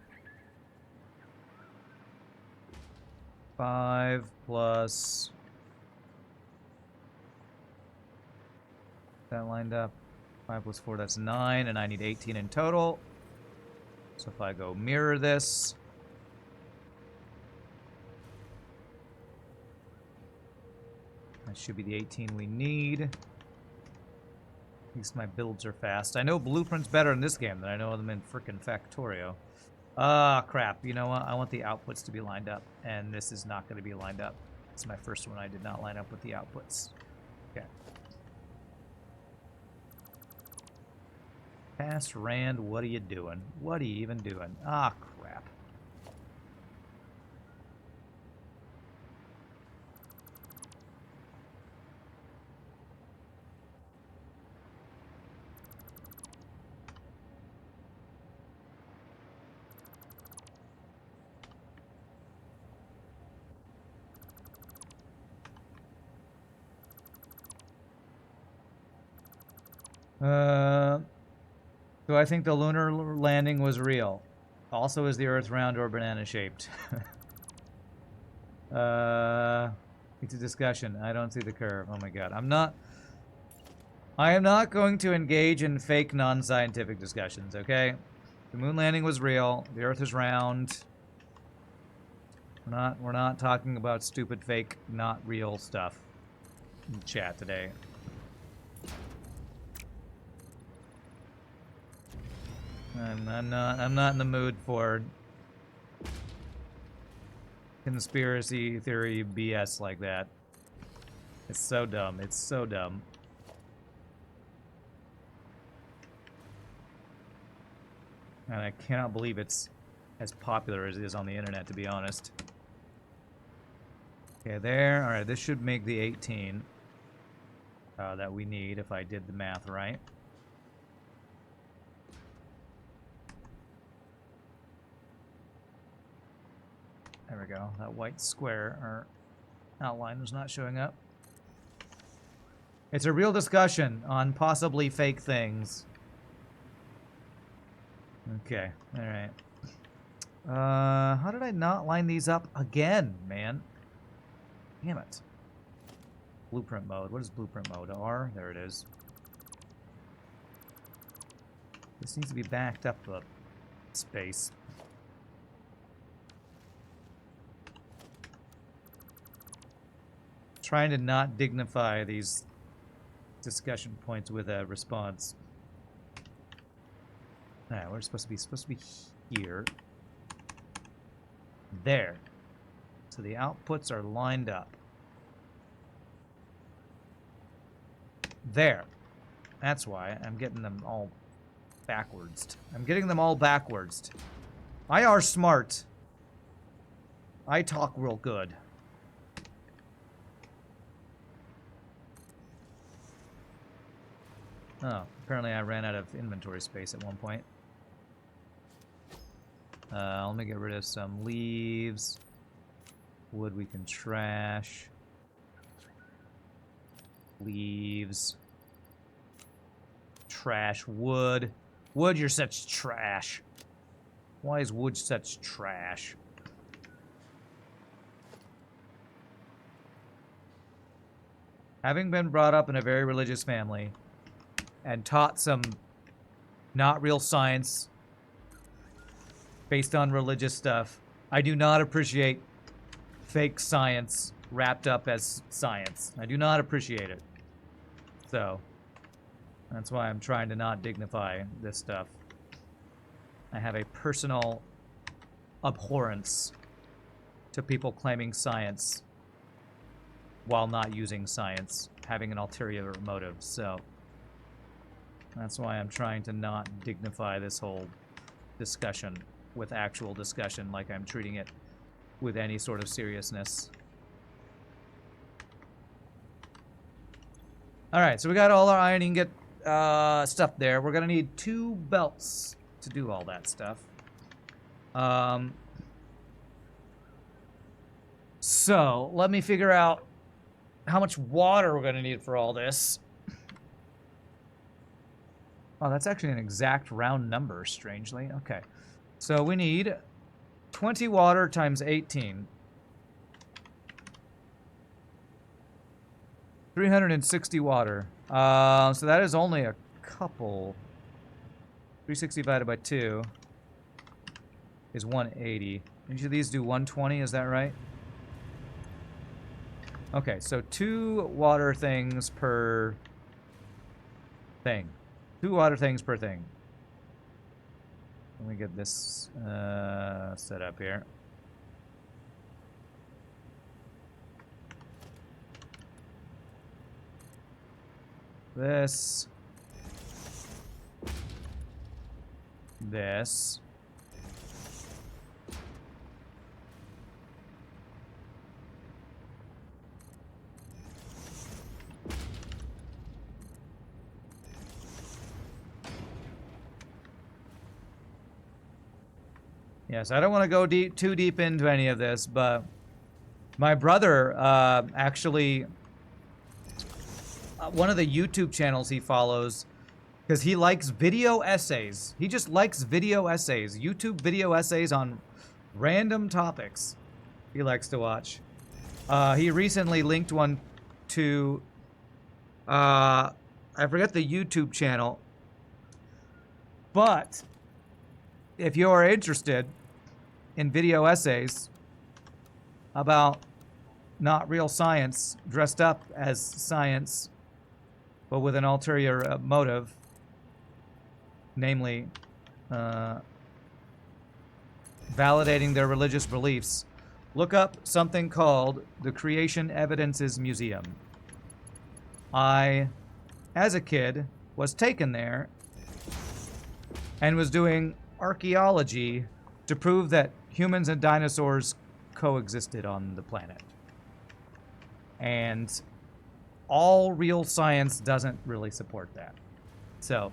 5 plus. That lined up. 5 plus 4, that's 9, and I need 18 in total. So if I go mirror this. That should be the 18 we need. At least my builds are fast. I know Blueprint's better in this game than I know them in frickin' Factorio. Ah, crap. You know what? I want the outputs to be lined up, and this is not going to be lined up. It's my first one. I did not line up with the outputs. Okay. Pass Rand, what are you doing? What are you even doing? Ah, crap. Do I think the lunar landing was real? Also, is the Earth round or banana-shaped? It's a discussion. I don't see the curve. Oh my god. I am not going to engage in fake non-scientific discussions, okay? The moon landing was real. The Earth is round. We're not talking about stupid, fake, not real stuff in chat today. I'm not in the mood for conspiracy theory BS like that. It's so dumb. It's so dumb. And I cannot believe it's as popular as it is on the internet, to be honest. Okay, there. Alright, this should make the 18 that we need if I did the math right. There we go. That white square or outline was not showing up. It's a real discussion on possibly fake things. Okay, alright. How did I not line these up again, man? Damn it. Blueprint mode. What is blueprint mode? R? There it is. This needs to be backed up a space. Trying to not dignify these discussion points with a response. Alright, we're supposed to be here. There. So the outputs are lined up. There. That's why I'm getting them all backwards. I'm getting them all backwards. I are smart. I talk real good. Oh, apparently I ran out of inventory space at one point. Let me get rid of some leaves. Wood we can trash. Leaves. Trash wood. Wood, you're such trash. Why is wood such trash? Having been brought up in a very religious family and taught some not real science based on religious stuff, I do not appreciate fake science wrapped up as science. I do not appreciate it. So, that's why I'm trying to not dignify this stuff. I have a personal abhorrence to people claiming science while not using science, having an ulterior motive, so that's why I'm trying to not dignify this whole discussion with actual discussion like I'm treating it with any sort of seriousness. Alright, so we got all our iron ingot stuff there. We're gonna need 2 belts to do all that stuff. So, let me figure out how much water we're gonna need for all this. Oh, that's actually an exact round number, strangely. Okay. So we need 20 water times 18. 360 water. So that is only a couple. 360 divided by 2 is 180. Each of these do 120, is that right? Okay, so 2 water things per thing. 2 water things per thing. Let me get this set up here. This. this. Yes, I don't want to go too deep into any of this, but my brother actually, one of the YouTube channels he follows, because he likes video essays. He just likes video essays, YouTube video essays on random topics he likes to watch. He recently linked one to, I forget the YouTube channel, but if you're interested in video essays about not real science dressed up as science, but with an ulterior motive, namely validating their religious beliefs, look up something called the Creation Evidences Museum. I, as a kid, was taken there and was doing archaeology to prove that humans and dinosaurs coexisted on the planet. And all real science doesn't really support that. So,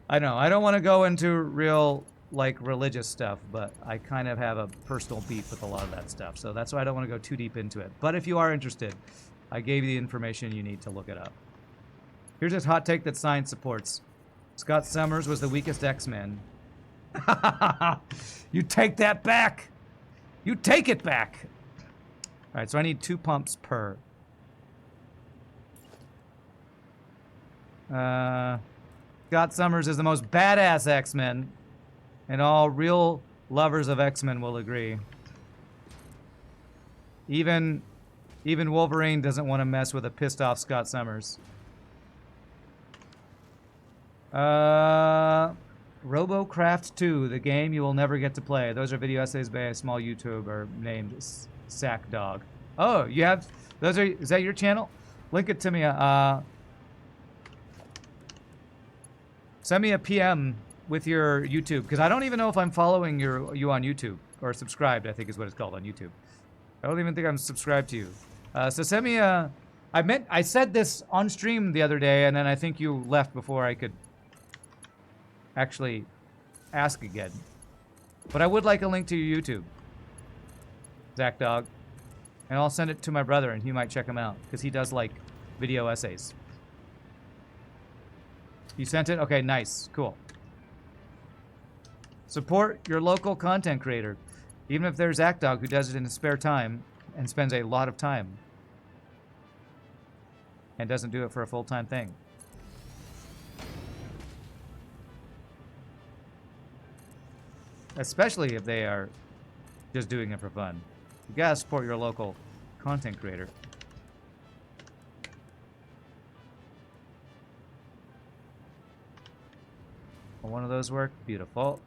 I know, I don't want to go into real, like, religious stuff, but I kind of have a personal beef with a lot of that stuff. So that's why I don't want to go too deep into it. But if you are interested, I gave you the information you need to look it up. Here's a hot take that science supports. Scott Summers was the weakest X-Men. You take that back! You take it back! Alright, so I need 2 pumps per. Scott Summers is the most badass X-Men, and all real lovers of X-Men will agree. Even Wolverine doesn't want to mess with a pissed off Scott Summers. RoboCraft 2, the game you will never get to play. Those are video essays by a small YouTuber named Sackdog. Oh, you have those are is that your channel? Link it to me. Send me a PM with your YouTube, because I don't even know if I'm following you on YouTube, or subscribed, I think is what it's called on YouTube. I don't even think I'm subscribed to you. So send me a. I said this on stream the other day, and then I think you left before I could actually ask again. But I would like a link to your YouTube, Zach Dog, and I'll send it to my brother, and he might check him out, because he does like video essays. You sent it? Okay, nice. Cool. Support your local content creator. Even if there's Zach Dog who does it in his spare time and spends a lot of time and doesn't do it for a full-time thing. Especially if they are just doing it for fun. You gotta support your local content creator. Will one of those work? Beautiful.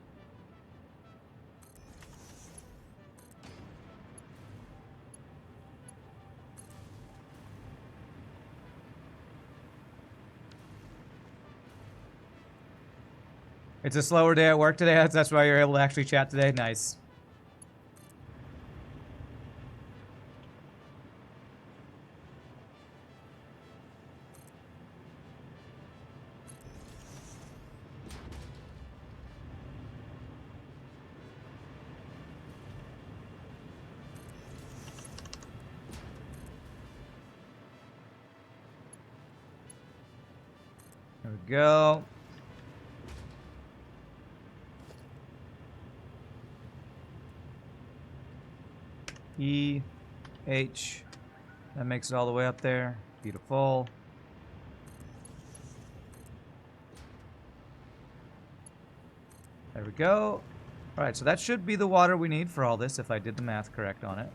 It's a slower day at work today. That's why you're able to actually chat today. Nice. There we go. E, H. That makes it all the way up there. Beautiful. There we go. All right, so that should be the water we need for all this, if I did the math correct on it.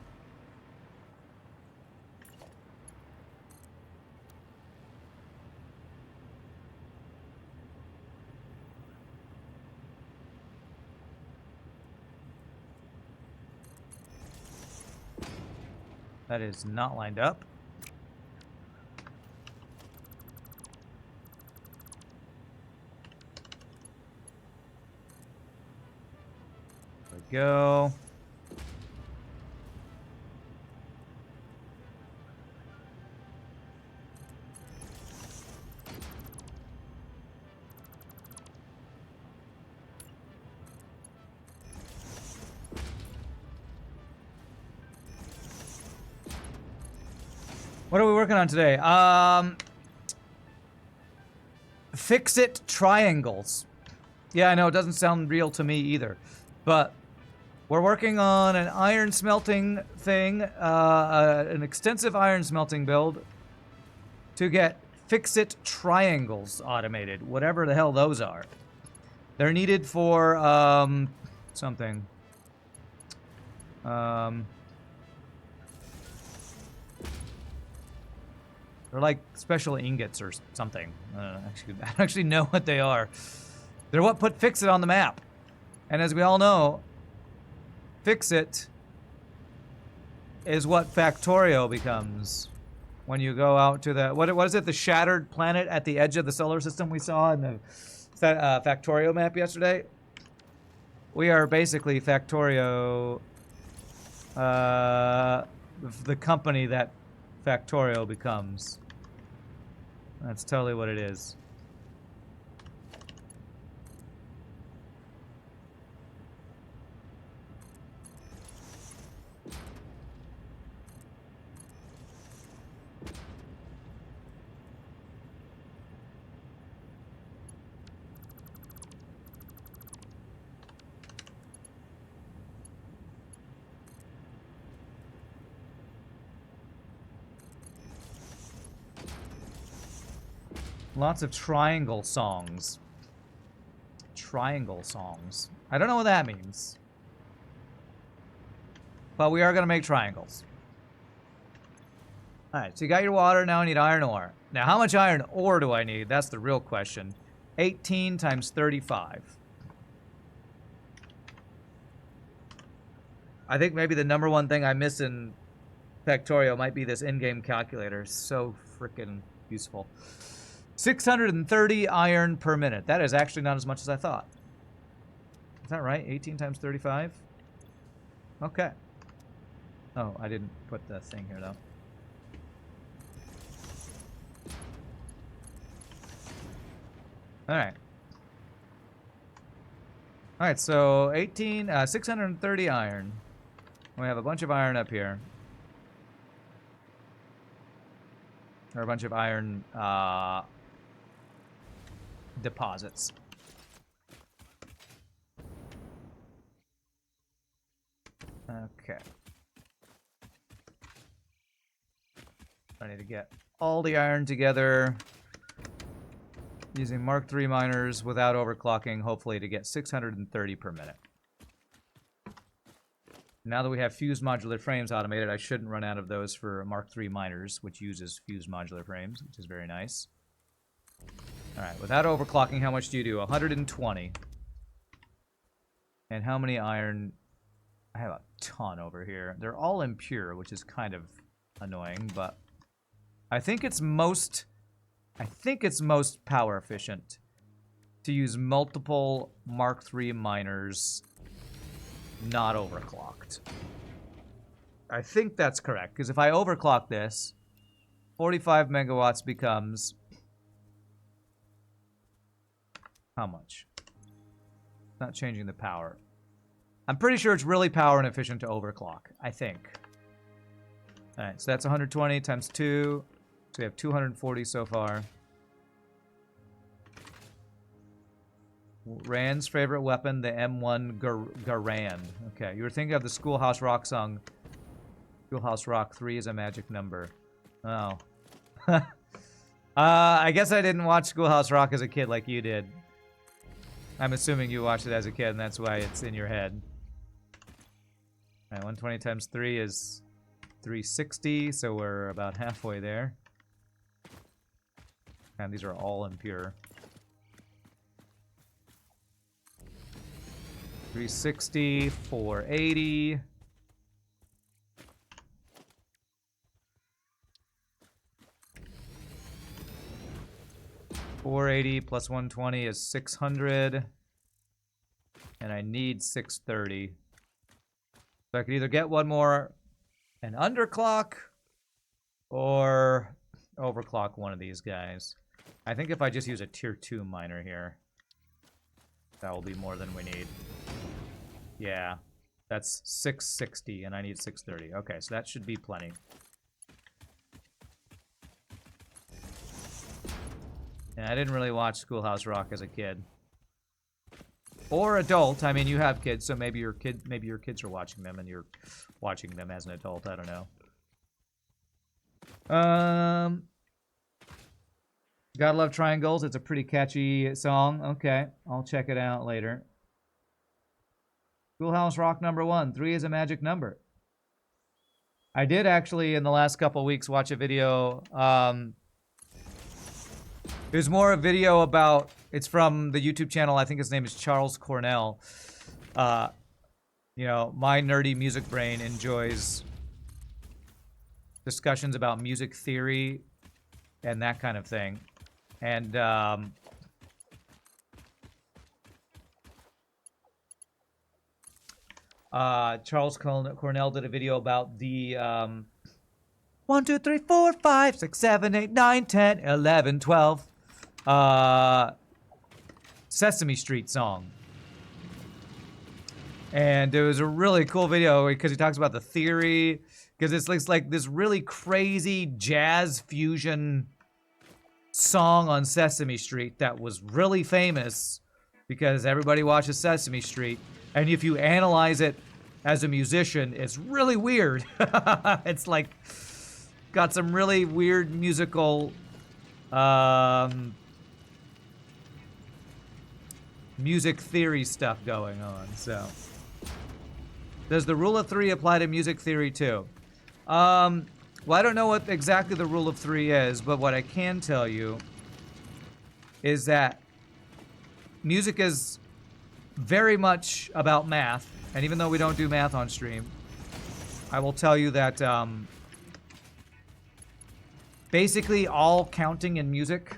That is not lined up. go. What are we working on today? Fix-it triangles. Yeah, I know, it doesn't sound real to me either. But we're working on an iron smelting thing, an extensive iron smelting build to get fix-it triangles automated, whatever the hell those are. They're needed for, something. They're like special ingots or something. I don't actually know what they are. They're what put Fix-It on the map. And as we all know, Fix-It is what Factorio becomes when you go out to the... What is it? The shattered planet at the edge of the solar system we saw in the Factorio map yesterday? We are basically Factorio... the company that Factorio becomes. That's totally what it is. Lots of triangle songs. Triangle songs. I don't know what that means. But we are going to make triangles. Alright, so you got your water, now I need iron ore. Now, how much iron ore do I need? That's the real question. 18 times 35. I think maybe the number one thing I miss in Factorio might be this in-game calculator. So freaking useful. 630 iron per minute. That is actually not as much as I thought. Is that right? 18 times 35? Okay. Oh, I didn't put the thing here, though. Alright. Alright, so 630 iron. We have a bunch of iron up here. Or a bunch of iron, deposits. Okay. I need to get all the iron together using Mark III miners without overclocking, hopefully to get 630 per minute. Now that we have fused modular frames automated, I shouldn't run out of those for Mark III miners, which uses fused modular frames, which is very nice. Alright, without overclocking, how much do you do? 120. And how many iron? I have a ton over here. They're all impure, which is kind of annoying, but I think it's most power efficient to use multiple Mark III miners not overclocked. I think that's correct, because if I overclock this, 45 megawatts becomes... How much? Not changing the power. I'm pretty sure it's really power inefficient to overclock. I think. Alright, so that's 120 times 2. So we have 240 so far. Rand's favorite weapon, the M1 Garand. Okay, you were thinking of the Schoolhouse Rock song. Schoolhouse Rock 3 is a magic number. Oh. I guess I didn't watch Schoolhouse Rock as a kid like you did. I'm assuming you watched it as a kid, and that's why it's in your head. Alright, 120 times 3 is 360, so we're about halfway there. And these are all impure. 360, 480. $480 plus 120 is 600. And I need 630. So I could either get one more and underclock or overclock one of these guys. I think if I just use a tier 2 miner here, that will be more than we need. Yeah, that's 660 and I need 630. Okay, so that should be plenty. Yeah, I didn't really watch Schoolhouse Rock as a kid. Or adult. I mean, you have kids, so maybe your kids are watching them and you're watching them as an adult. I don't know. Gotta Love Triangles. It's a pretty catchy song. Okay, I'll check it out later. Schoolhouse Rock #1. 3 is a magic number. I did actually, in the last couple weeks, watch a video. It was more a video about, it's from the YouTube channel, I think his name is Charles Cornell. You know, my nerdy music brain enjoys discussions about music theory and that kind of thing. And Charles Cornell did a video about the 1, 2, 3, 4, 5, 6, 7, 8, 9, 10, 11, 12 Sesame Street song. And it was a really cool video because he talks about the theory, because it's like this really crazy jazz fusion song on Sesame Street that was really famous because everybody watches Sesame Street. And if you analyze it as a musician, it's really weird. It's like got some really weird musical music theory stuff going on. So does the rule of 3 apply to music theory too? Well, I don't know what exactly the rule of 3 is, but what I can tell you is that music is very much about math, and even though we don't do math on stream, I will tell you that basically all counting in music,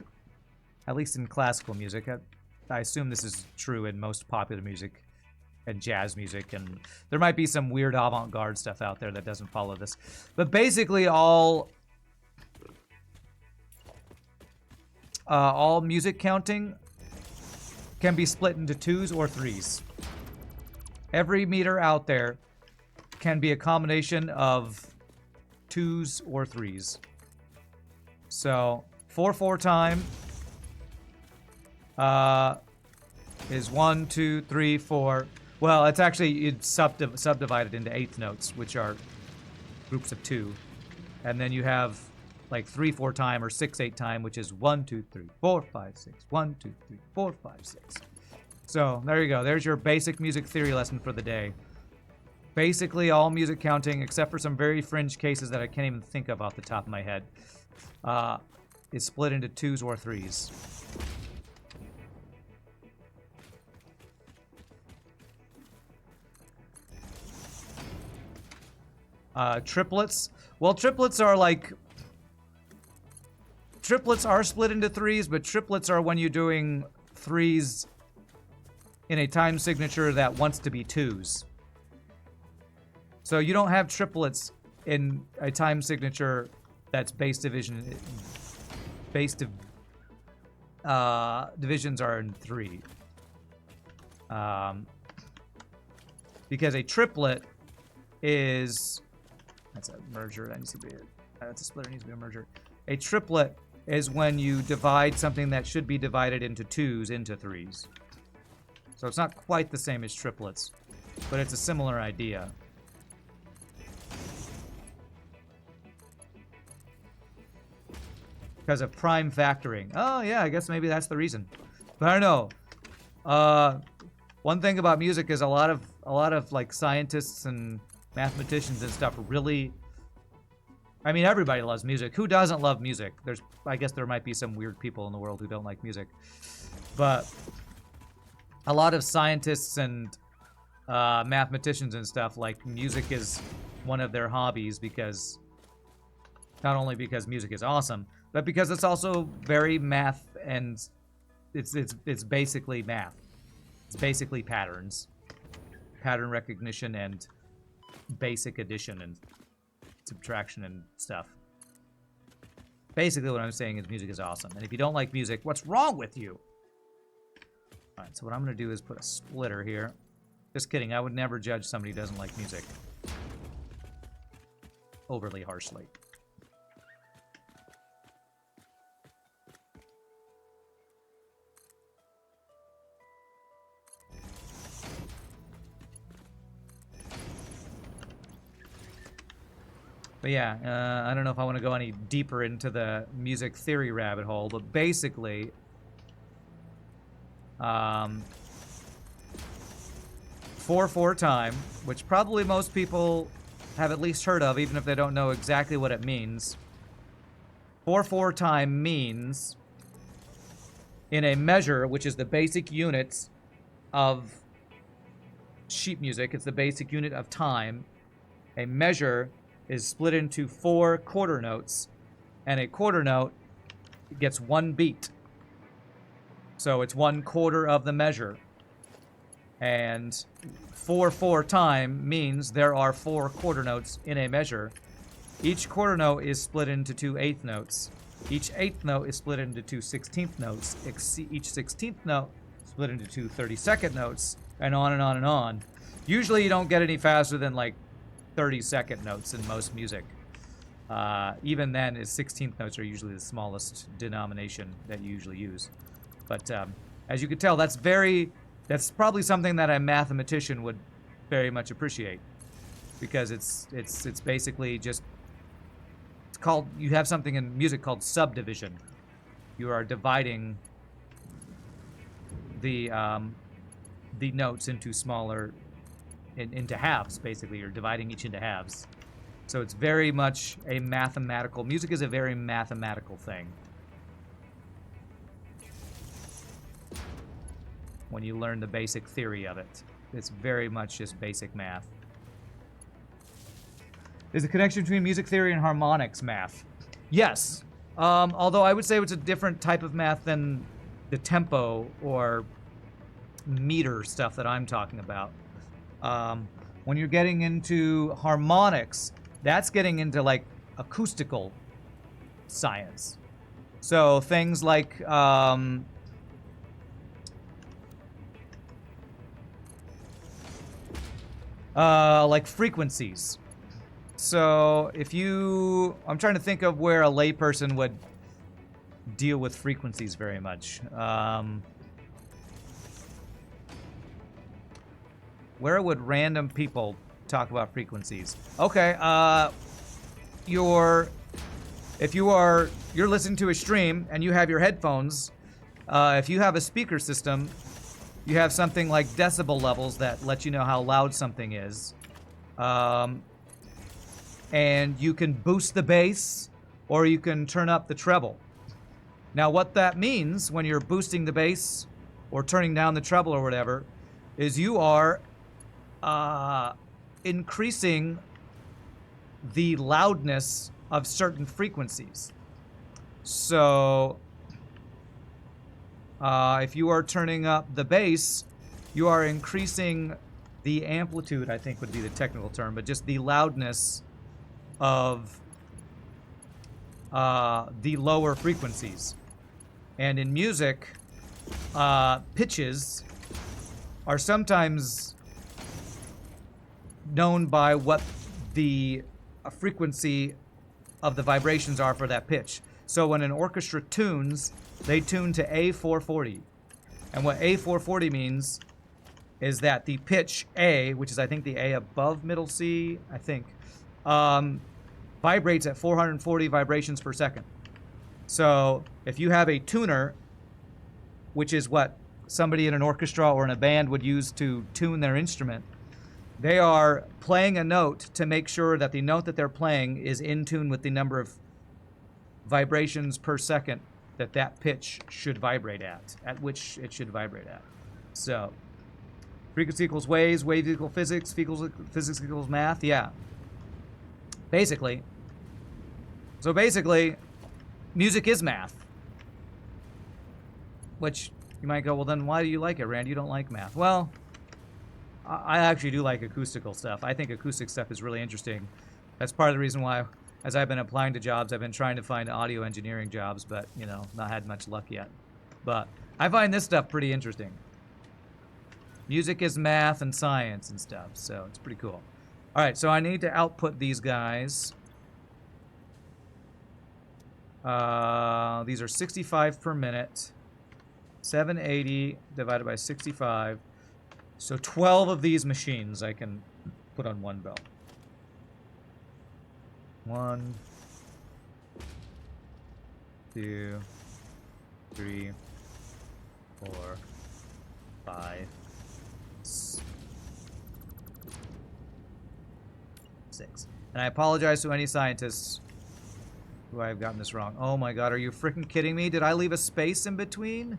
at least in classical music, I assume this is true in most popular music and jazz music, and there might be some weird avant-garde stuff out there that doesn't follow this, but basically all music counting can be split into 2s or 3s. Every meter out there can be a combination of 2s or 3s. So 4/4 time is 1, 2, 3, 4. Well, it's actually subdivided into 8th notes, which are groups of 2, and then you have like 3/4 time or 6/8 time, which is 1, 2, 3, 4, 5, 6. 1, 2, 3, 4, 5, 6. So there you go. There's your basic music theory lesson for the day. Basically, all music counting, except for some very fringe cases that I can't even think of off the top of my head, is split into 2s or 3s. Triplets. Well, triplets are split into 3s, but triplets are when you're doing 3s in a time signature that wants to be 2s. So you don't have triplets in a time signature that's base division. Divisions are in 3. Because a triplet is... That's a merger. That needs to be that's a splitter. Needs to be a merger. A triplet is when you divide something that should be divided into 2s into 3s. So it's not quite the same as triplets, but it's a similar idea. Because of prime factoring. Oh yeah, I guess maybe that's the reason. But I don't know. One thing about music is a lot of like scientists and mathematicians and stuff really, I mean, everybody loves music. Who doesn't love music? I guess there might be some weird people in the world who don't like music. But a lot of scientists and mathematicians and stuff, like, music is one of their hobbies because, not only because music is awesome, but because it's also very math, and it's basically math. It's basically patterns. Pattern recognition and basic addition and subtraction and stuff. Basically what I'm saying is music is awesome. And if you don't like music, what's wrong with you? Alright, so what I'm going to do is put a splitter here. Just kidding, I would never judge somebody who doesn't like music overly harshly. But yeah, I don't know if I want to go any deeper into the music theory rabbit hole, but basically, 4/4 time, which probably most people have at least heard of, even if they don't know exactly what it means. 4/4 time means, in a measure, which is the basic units of sheet music, it's the basic unit of time, a measure is split into 4 quarter notes, and a quarter note gets 1 beat. So it's 1/4 of the measure. And 4/4 time means there are 4 quarter notes in a measure. Each quarter note is split into 2 eighth notes. Each eighth note is split into 2 16th notes. Each 16th note split into 2 32nd notes, and on and on and on. Usually you don't get any faster than like 30-second notes in most music. Even then, 16th notes are usually the smallest denomination that you usually use. But as you can tell, that's probably something that a mathematician would very much appreciate, because it's basically just, it's called, you have something in music called subdivision. You are dividing the notes into smaller, into halves, basically. You're dividing each into halves. So it's very much a mathematical, music is a very mathematical thing. When you learn the basic theory of it, it's very much just basic math. Is the connection between music theory and harmonics math? Yes. Although I would say it's a different type of math than the tempo or meter stuff that I'm talking about. When you're getting into harmonics, that's getting into like acoustical science. So things like frequencies. So if you, I'm trying to think of where a layperson would deal with frequencies very much. Where would random people talk about frequencies? Okay, you're listening to a stream and you have your headphones. If you have a speaker system, you have something like decibel levels that let you know how loud something is. And you can boost the bass or you can turn up the treble. Now what that means when you're boosting the bass or turning down the treble or whatever is you are increasing the loudness of certain frequencies. So if you are turning up the bass, you are increasing the amplitude, I think would be the technical term, but just the loudness of the lower frequencies. And in music, pitches are sometimes known by what the frequency of the vibrations are for that pitch. So when an orchestra tunes, they tune to A440. And what A440 means is that the pitch A, which is I think the A above middle C, I think, vibrates at 440 vibrations per second. So if you have a tuner, which is what somebody in an orchestra or in a band would use to tune their instrument, they are playing a note to make sure that the note that they're playing is in tune with the number of vibrations per second that that pitch should vibrate at which it should vibrate at. So, frequency equals waves, waves equal physics, physics equals math, yeah. Basically. So basically, music is math. Which, you might go, well then why do you like it, Randy? You don't like math. Well, I actually do like acoustical stuff. I think acoustic stuff is really interesting. That's part of the reason why, as I've been applying to jobs, I've been trying to find audio engineering jobs, but, you know, not had much luck yet. But I find this stuff pretty interesting. Music is math and science and stuff, so it's pretty cool. All right, so I need to output these guys. These are 65 per minute. 780 divided by 65. So 12 of these machines I can put on one belt. 1, 2, 3, 4, 5, 6. And I apologize to any scientists who I have gotten this wrong. Oh my god, are you freaking kidding me? Did I leave a space in between?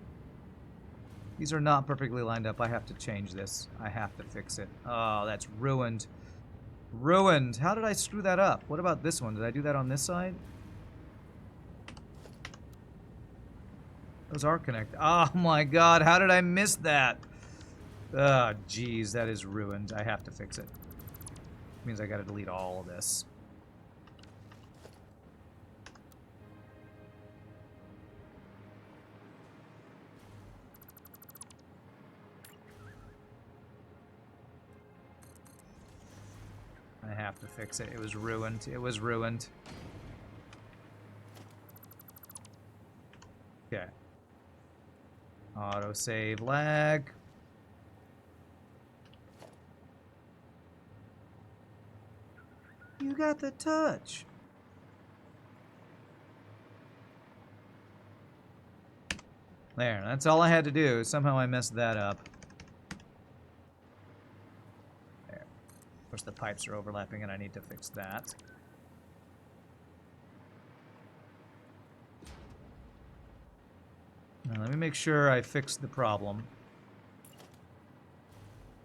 These are not perfectly lined up. I have to change this. I have to fix it. Oh, that's ruined. Ruined. How did I screw that up? What about this one? Did I do that on this side? Those are connected. Oh my god, how did I miss that? Oh, jeez, that is ruined. I have to fix it. Means I gotta delete all of this. I have to fix it. It was ruined. It was ruined. Okay. Autosave lag. You got the touch. There, that's all I had to do. Somehow I messed that up. There. Of course, the pipes are overlapping and I need to fix that. Now, let me make sure I fix the problem.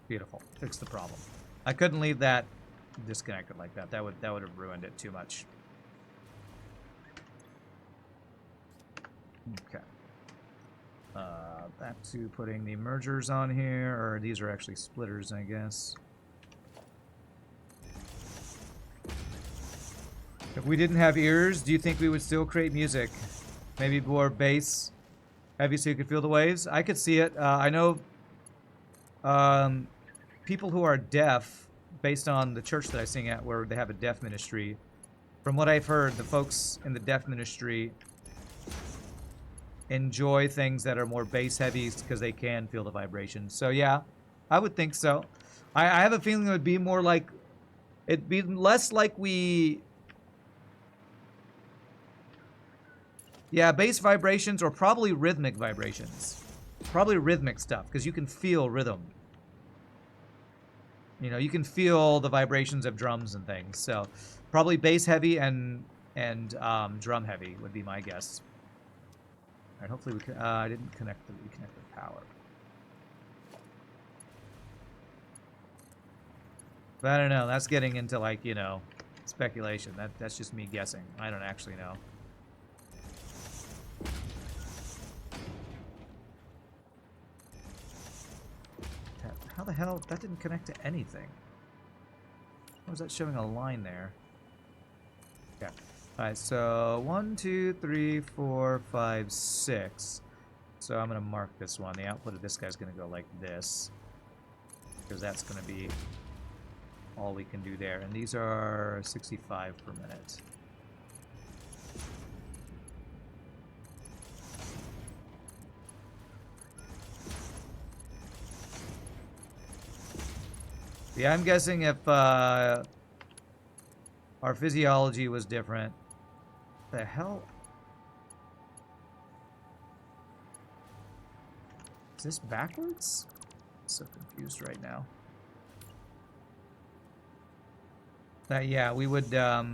Beautiful. Fix the problem. I couldn't leave that disconnected like that. That would have ruined it too much. Okay. Back to putting the mergers on here, or these are actually splitters, I guess. If we didn't have ears, do you think we would still create music? Maybe more bass heavy so you could feel the waves? I could see it. I know people who are deaf, based on the church that I sing at where they have a deaf ministry, from what I've heard, the folks in the deaf ministry enjoy things that are more bass heavy because they can feel the vibration. So yeah, I would think so. I have a feeling it would be more like, it'd be less like we... Yeah, bass vibrations or probably rhythmic vibrations. Probably rhythmic stuff, because you can feel rhythm. You know, you can feel the vibrations of drums and things. So probably bass heavy and drum heavy would be my guess. All right, hopefully we can, I didn't connect the power. But I don't know, that's getting into, like, you know, speculation. That's just me guessing. I don't actually know. How the hell? That didn't connect to anything. Why was that showing a line there? Okay. Alright, so 1, 2, 3, 4, 5, 6. So I'm going to mark this one. The output of this guy's going to go like this. Because that's going to be all we can do there. And these are 65 per minute. Yeah, I'm guessing if our physiology was different. The hell? Is this backwards? I'm so confused right now. Yeah, we would, our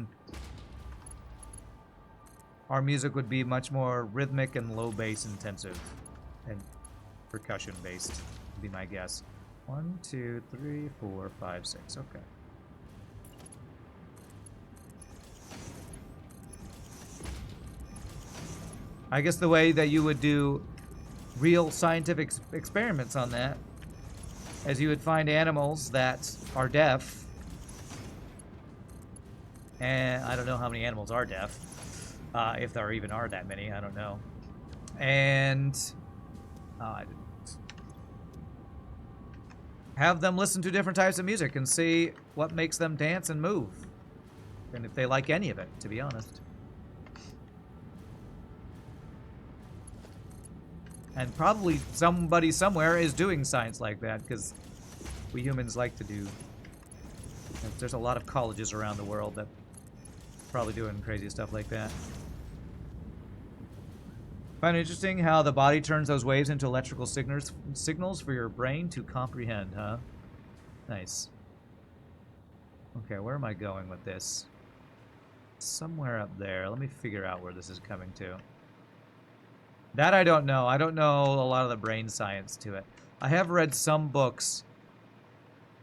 music would be much more rhythmic and low bass intensive. And percussion based, would be my guess. 1, 2, 3, 4, 5, 6. Okay. I guess the way that you would do real scientific experiments on that as you would find animals that are deaf. And I don't know how many animals are deaf. If there even are that many, I don't know. And I didn't. Have them listen to different types of music and see what makes them dance and move. And if they like any of it, to be honest. And probably somebody somewhere is doing science like that, because we humans like to do. There's a lot of colleges around the world that probably doing crazy stuff like that. Find it interesting how the body turns those waves into electrical signals for your brain to comprehend, huh? Nice. Okay, where am I going with this? Somewhere up there. Let me figure out where this is coming to. That I don't know. I don't know a lot of the brain science to it. I have read some books,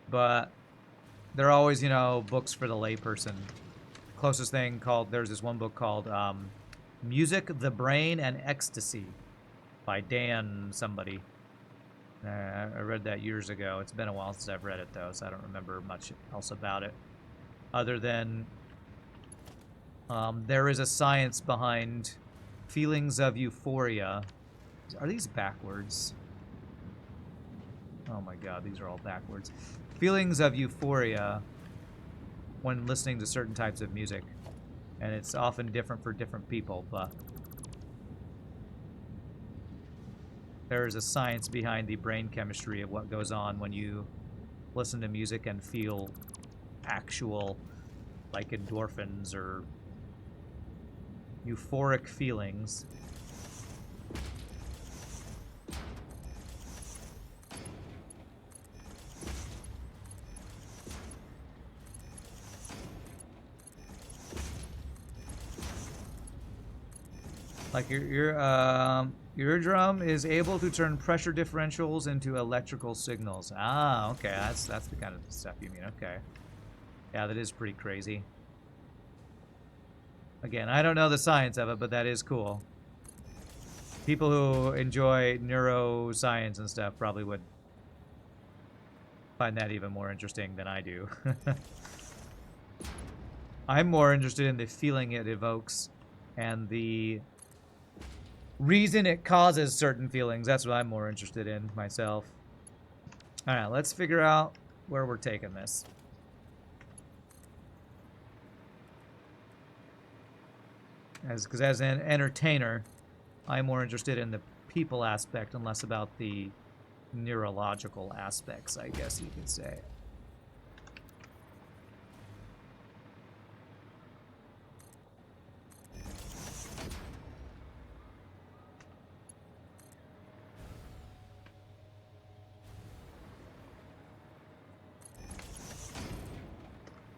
but they're always, you know, books for the layperson. Closest thing called, there's this one book called Music, the Brain, and Ecstasy by Dan somebody. I read that years ago. It's been a while since I've read it, though, so I don't remember much else about it. Other than there is a science behind feelings of euphoria. Are these backwards? Oh my god, these are all backwards. Feelings of euphoria when listening to certain types of music. And it's often different for different people, but there is a science behind the brain chemistry of what goes on when you listen to music and feel actual, like, endorphins or euphoric feelings. Like your eardrum is able to turn pressure differentials into electrical signals. Ah, okay, that's the kind of stuff you mean. Okay, yeah, that is pretty crazy. Again, I don't know the science of it, but that is cool. People who enjoy neuroscience and stuff probably would find that even more interesting than I do. I'm more interested in the feeling it evokes and the reason it causes certain feelings. That's what I'm more interested in myself. All right, let's figure out where we're taking this. Because as an entertainer, I'm more interested in the people aspect and less about the neurological aspects, I guess you could say.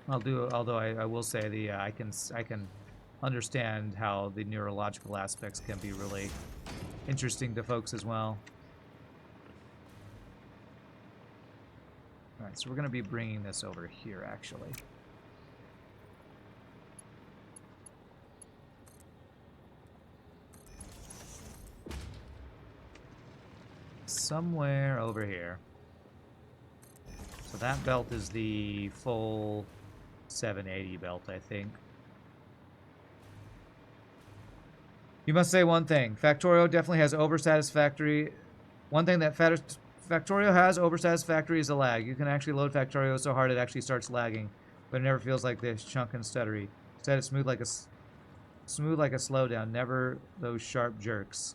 Although I will say I can understand how the neurological aspects can be really interesting to folks as well. All right, so we're going to be bringing this over here, actually. Somewhere over here. So that belt is the full 780 belt, I think. You must say one thing. Factorio definitely has oversatisfactory. One thing that Factorio has oversatisfactory is a lag. You can actually load Factorio so hard it actually starts lagging, but it never feels like this chunk and stuttery. Instead, it's smooth like a slowdown. Never those sharp jerks.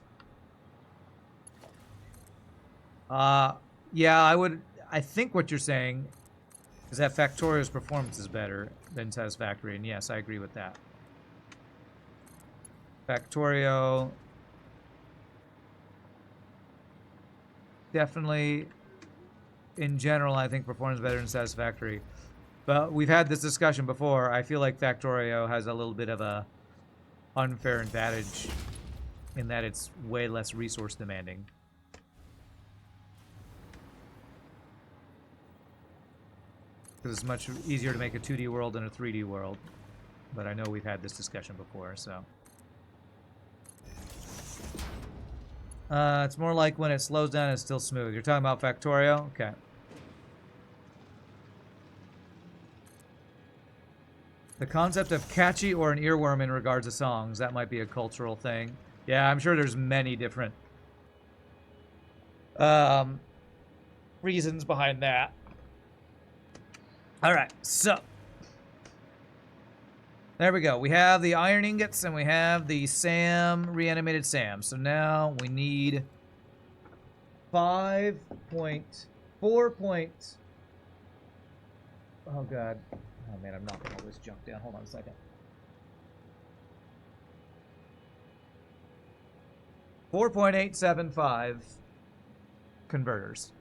Yeah, I think what you're saying is that Factorio's performance is better than Satisfactory, and yes, I agree with that. Factorio definitely, in general, I think performs better than Satisfactory. But we've had this discussion before. I feel like Factorio has a little bit of a unfair advantage in that it's way less resource demanding. Because it's much easier to make a 2D world than a 3D world. But I know we've had this discussion before, so. It's more like when it slows down, it's still smooth. You're talking about Factorio? Okay. The concept of catchy or an earworm in regards to songs, that might be a cultural thing. Yeah, I'm sure there's many different reasons behind that. All right, so there we go. We have the iron ingots and we have the SAM, reanimated SAM. So now we need 5.4 points. Oh, God. Oh, man, I'm knocking all this junk down. Hold on a second. 4.875 converters.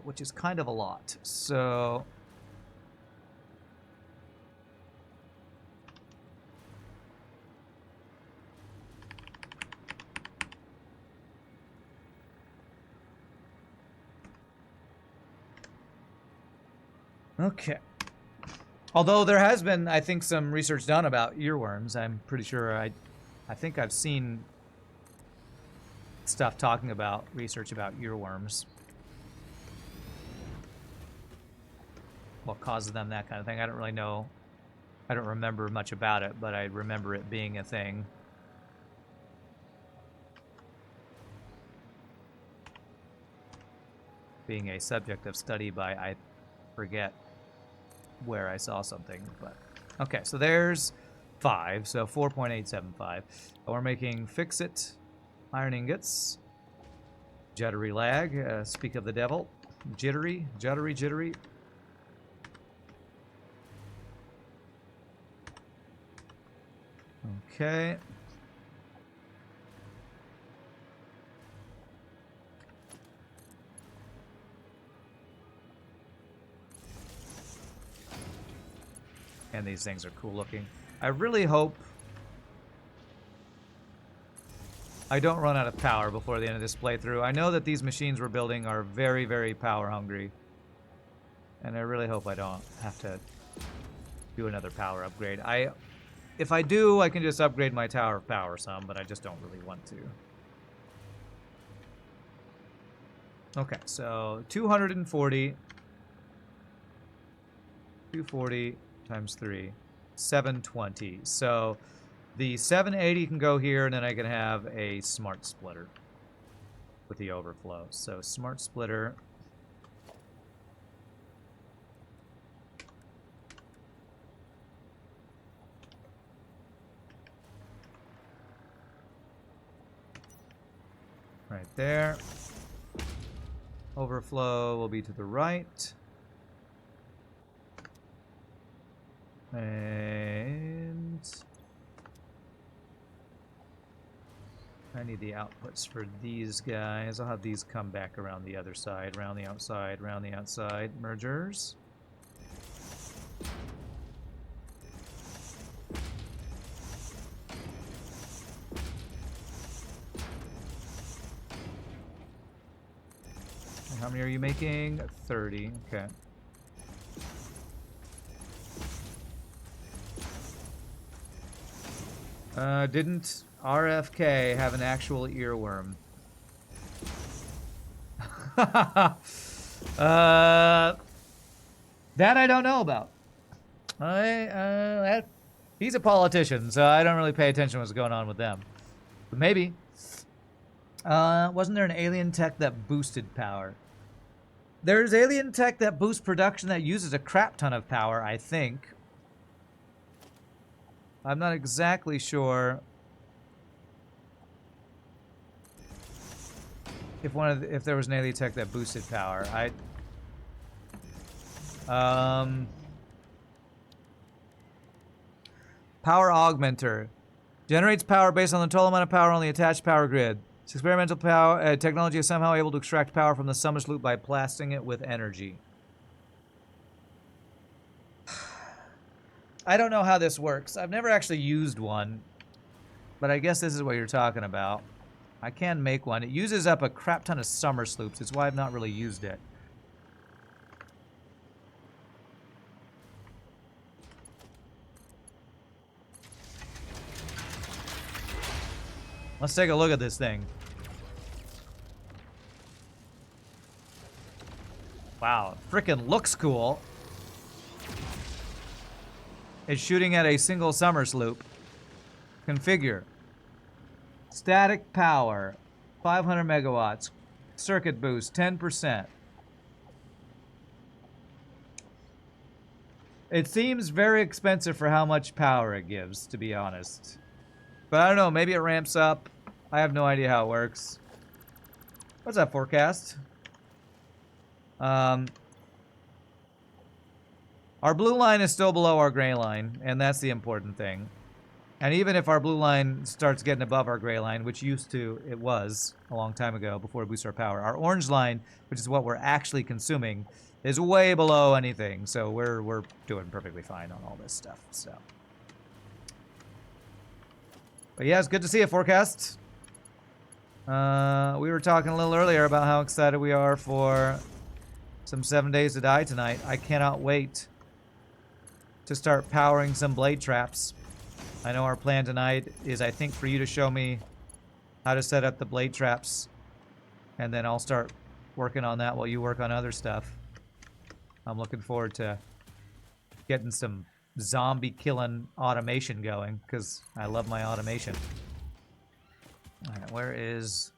Which is kind of a lot. So... Okay. Although there has been, I think, some research done about earworms. I'm pretty sure I think I've seen stuff talking about research about earworms. What causes them, that kind of thing. I don't really know. I don't remember much about it, but I remember it being a thing. Being a subject of study by, I forget where I saw something, but okay, so there's 5, so 4.875. We're making fix-it iron ingots, jittery lag, speak of the devil, jittery. Okay. And these things are cool looking. I really hope I don't run out of power before the end of this playthrough. I know that these machines we're building are very, very power hungry. And I really hope I don't have to do another power upgrade. If I do, I can just upgrade my tower of power some, but I just don't really want to. Okay, so 240. 240 times 3. 720. So the 780 can go here, and then I can have a smart splitter with the overflow. So smart splitter. Right there. Overflow will be to the right. And I need the outputs for these guys. I'll have these come back around the other side, around the outside, around the outside. Mergers. How many are you making? 30. Okay. Didn't RFK have an actual earworm? That I don't know about. He's a politician, so I don't really pay attention to what's going on with them. But maybe. Wasn't there an alien tech that boosted power? There's alien tech that boosts production that uses a crap ton of power, I think. I'm not exactly sure if there was an alien tech that boosted power. Power augmenter generates power based on the total amount of power on the attached power grid. This experimental power technology is somehow able to extract power from the Summers loop by blasting it with energy. I don't know how this works. I've never actually used one, but I guess this is what you're talking about. I can make one. It uses up a crap ton of summer sloops. It's why I've not really used it. Let's take a look at this thing. Wow, frickin' looks cool. It's shooting at a single Summers loop. Configure. Static power, 500 megawatts. Circuit boost, 10%. It seems very expensive for how much power it gives, to be honest. But I don't know, maybe it ramps up. I have no idea how it works. What's that forecast? Our blue line is still below our gray line, and that's the important thing. And even if our blue line starts getting above our gray line, which it was a long time ago before we boost our power, our orange line, which is what we're actually consuming, is way below anything. So we're doing perfectly fine on all this stuff. So, but yeah, it's good to see a forecast. We were talking a little earlier about how excited we are for some 7 Days to Die tonight. I cannot wait to start powering some blade traps. I know our plan tonight is, I think, for you to show me how to set up the blade traps, and then I'll start working on that while you work on other stuff. I'm looking forward to getting some zombie killing automation going, because I love my automation. Alright, where is...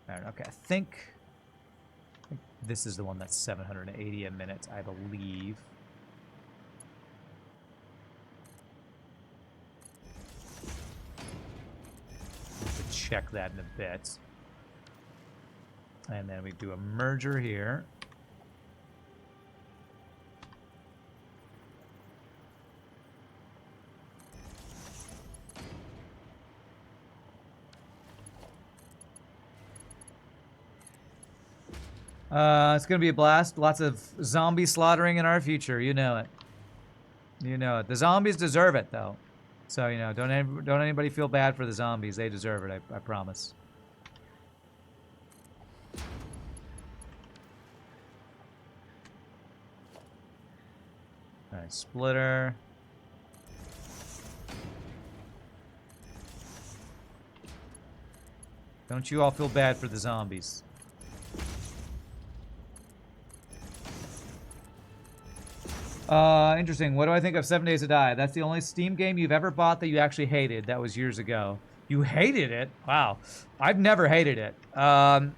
Alright, okay, I think this is the one that's 780 a minute, I believe. Check that in a bit. And then we do a merger here. It's gonna be a blast. Lots of zombie slaughtering in our future. You know it. You know it. The zombies deserve it, though. So, you know, don't anybody feel bad for the zombies. They deserve it, I promise. Alright, splitter. Don't you all feel bad for the zombies. Interesting. What do I think of 7 Days to Die? That's the only Steam game you've ever bought that you actually hated. That was years ago. You hated it? Wow. I've never hated it. There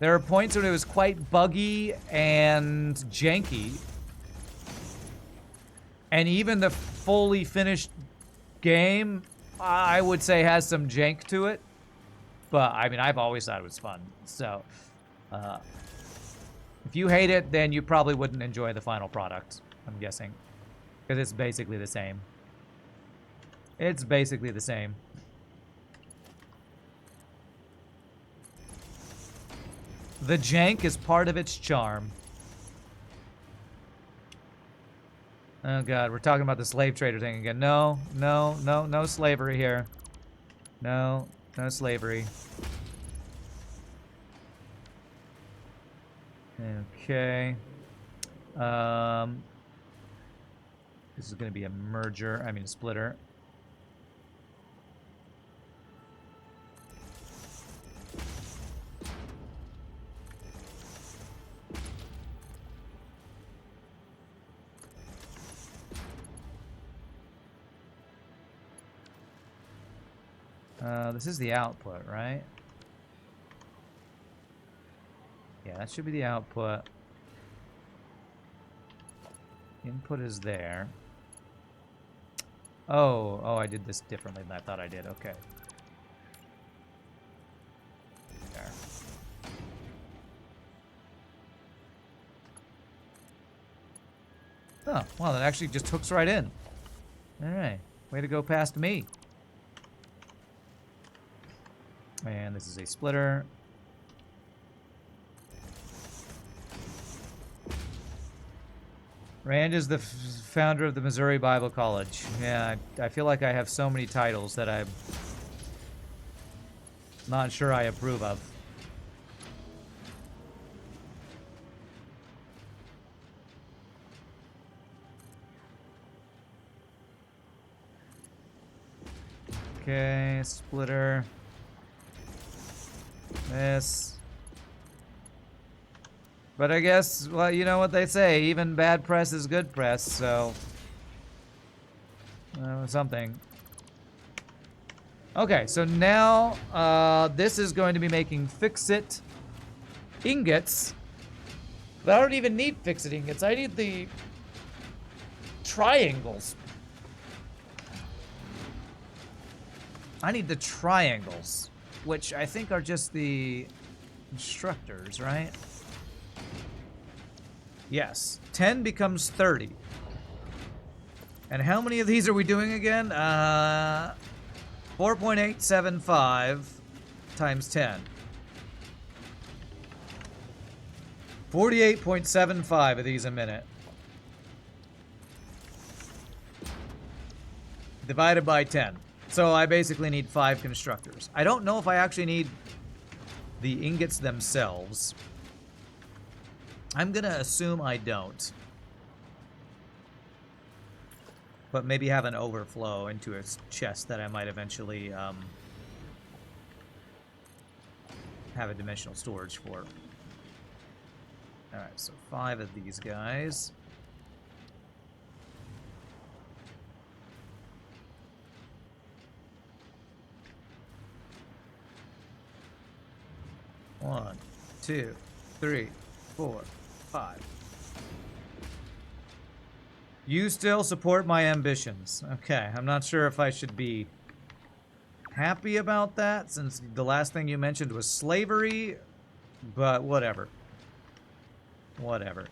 are points when it was quite buggy and janky. And even the fully finished game, I would say, has some jank to it. But, I mean, I've always thought it was fun. So, if you hate it, then you probably wouldn't enjoy the final product, I'm guessing. Because it's basically the same. It's basically the same. The jank is part of its charm. Oh god, we're talking about the slave trader thing again. No, no, no, no slavery here. No, no slavery. Okay. This is going to be a merger, I mean a splitter. This is the output, right? Yeah, that should be the output. Input is there. Oh, I did this differently than I thought I did. Okay. There. Oh, well, that actually just hooks right in. All right. Way to go past me. And this is a splitter. Rand is the founder of the Missouri Bible College. Yeah, I feel like I have so many titles that I'm not sure I approve of. Okay, splitter. This. But I guess, well, you know what they say, even bad press is good press, so... something. Okay, so now this is going to be making fix-it ingots. But I don't even need fix-it ingots. I need the triangles. I need the triangles, which I think are just the instructors, right? Yes. 10 becomes 30. And how many of these are we doing again? 4.875 times 10. 48.75 of these a minute. Divided by 10. So I basically need 5 constructors. I don't know if I actually need the ingots themselves. I'm gonna assume I don't. But maybe have an overflow into a chest that I might eventually have a dimensional storage for. Alright, so 5 of these guys. One, 2, 3, 4, 5. You still support my ambitions. Okay, I'm not sure if I should be happy about that, since the last thing you mentioned was slavery, but whatever. Whatever.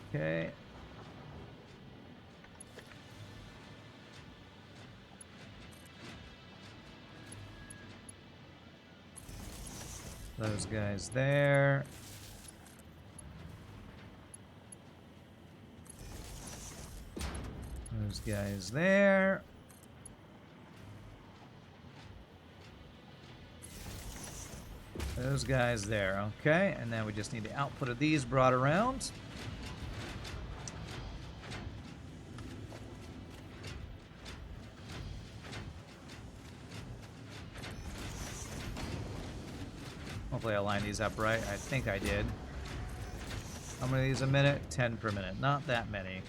Okay. Those guys there. Those guys there. Those guys there. Okay, and then we just need the output of these brought around. Hopefully I lined these up right. I think I did. How many of these a minute? 10 per minute. Not that many.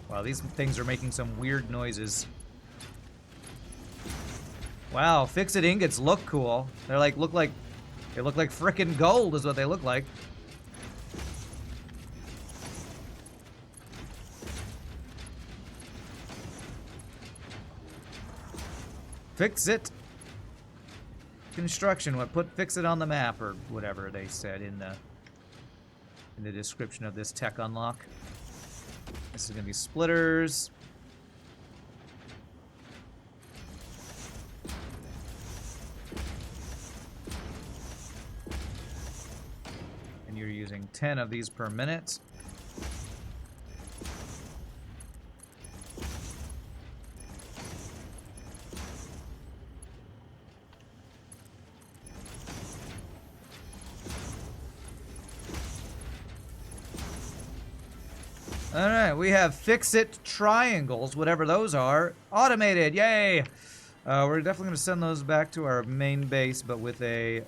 Wow, these things are making some weird noises. Wow, fix-it ingots look cool. They're like, they look like frickin' gold is what they look like. Fix-it. Construction, fix it on the map, or whatever they said in the description of this tech unlock. This is gonna be splitters. And you're using 10 of these per minute. Alright, we have fix-it triangles, whatever those are. Automated, yay! We're definitely going to send those back to our main base, but with a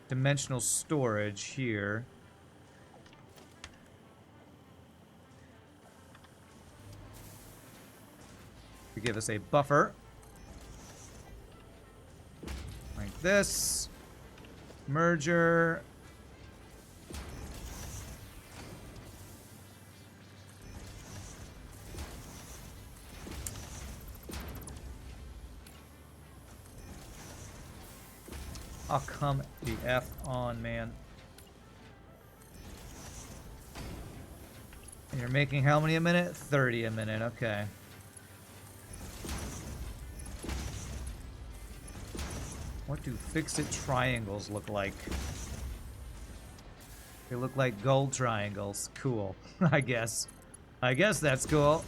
dimensional storage here. To give us a buffer. Like this. Merger. Oh, come the F on, man. And you're making how many a minute? 30 a minute, okay. What do fix-it triangles look like? They look like gold triangles. Cool, I guess. I guess that's cool.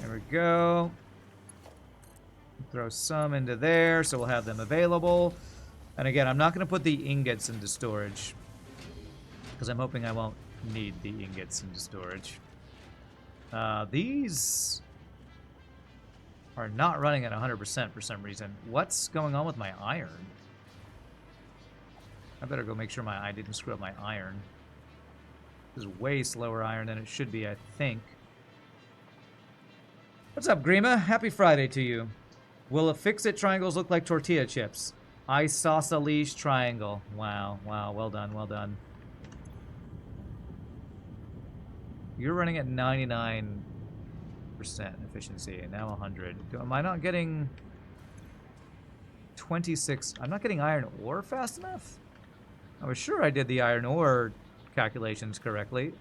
There we go. Throw some into there so we'll have them available. And again, I'm not going to put the ingots into storage because I'm hoping I won't need the ingots into storage. These are not running at 100% for some reason. What's going on with my iron? I better go make sure I didn't screw up my iron. This is way slower iron than it should be, I think. What's up, Grima? Happy Friday to you. Will fix-it triangles look like tortilla chips? Isosceles triangle. Wow, wow, well done, well done. You're running at 99% efficiency, and now 100. Am I not getting 26? I'm not getting iron ore fast enough? I was sure I did the iron ore calculations correctly.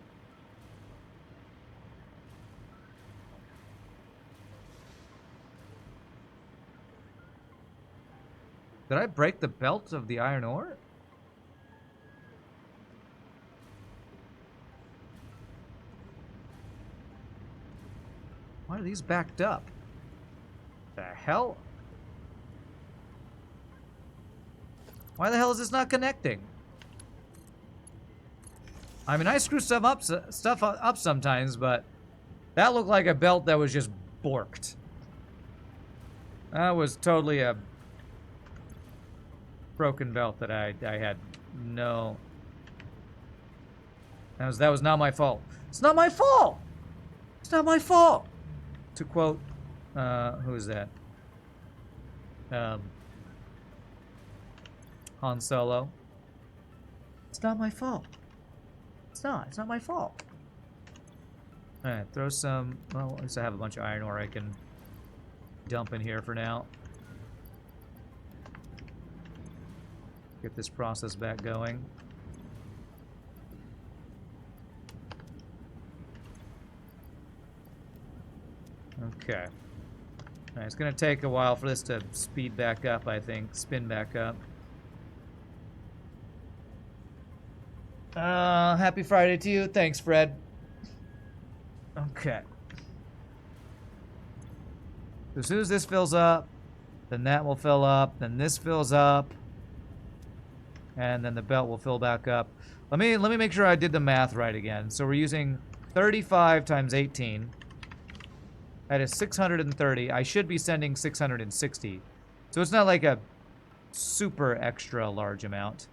Did I break the belt of the iron ore? Why are these backed up? The hell? Why the hell is this not connecting? I mean, I screw stuff up sometimes, but that looked like a belt that was just borked. That was totally a broken belt that I had no. That was not my fault. It's not my fault. It's not my fault. To quote, who is that? Han Solo. It's not my fault. It's not my fault. Alright, throw some. Well, at least I have a bunch of iron ore I can dump in here for now. Get this process back going. Okay. Alright, it's gonna take a while for this to speed back up, I think. Spin back up. Happy Friday to you. Thanks, Fred. Okay. As soon as this fills up, then that will fill up, then this fills up, and then the belt will fill back up. Let me make sure I did the math right again. So we're using 35 times 18. That is 630. I should be sending 660. So it's not like a super extra large amount.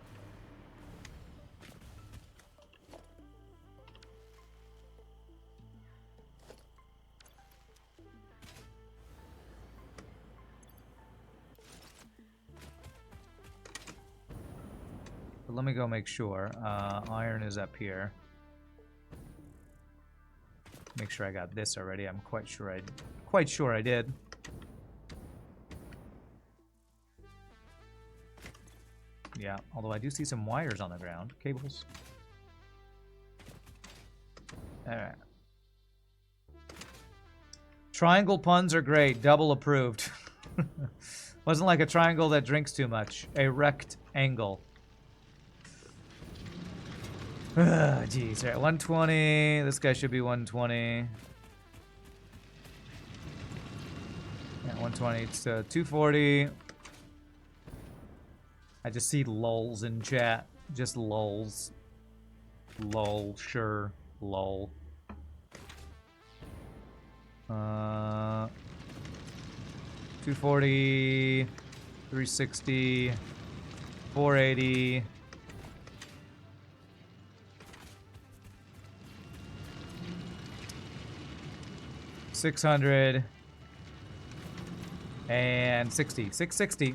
But let me go make sure. Iron is up here. Make sure I got this already. I'm quite sure I did. Yeah, although I do see some wires on the ground. Cables. Alright. Triangle puns are great. Double approved. Wasn't like a triangle that drinks too much. A rectangle. Jeez, alright, 120. This guy should be 120. Yeah, 120. It's 240. I just see lulz in chat. Just lulz. Lol, sure. Lol. 240. 360. 480. 600 and 660.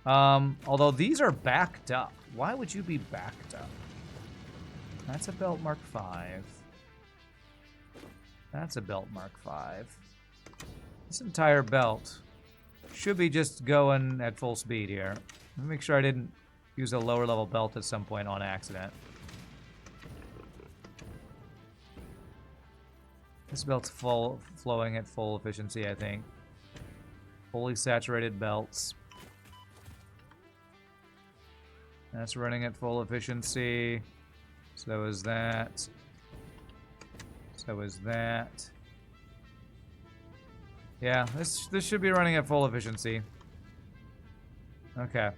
Although these are backed up. Why would you be backed up? That's a belt Mark 5. That's a belt Mark 5. This entire belt should be just going at full speed here. Let me make sure I didn't use a lower level belt at some point on accident. This belt's flowing at full efficiency, I think. Fully saturated belts. That's running at full efficiency. So is that. So is that. Yeah, this should be running at full efficiency. Okay.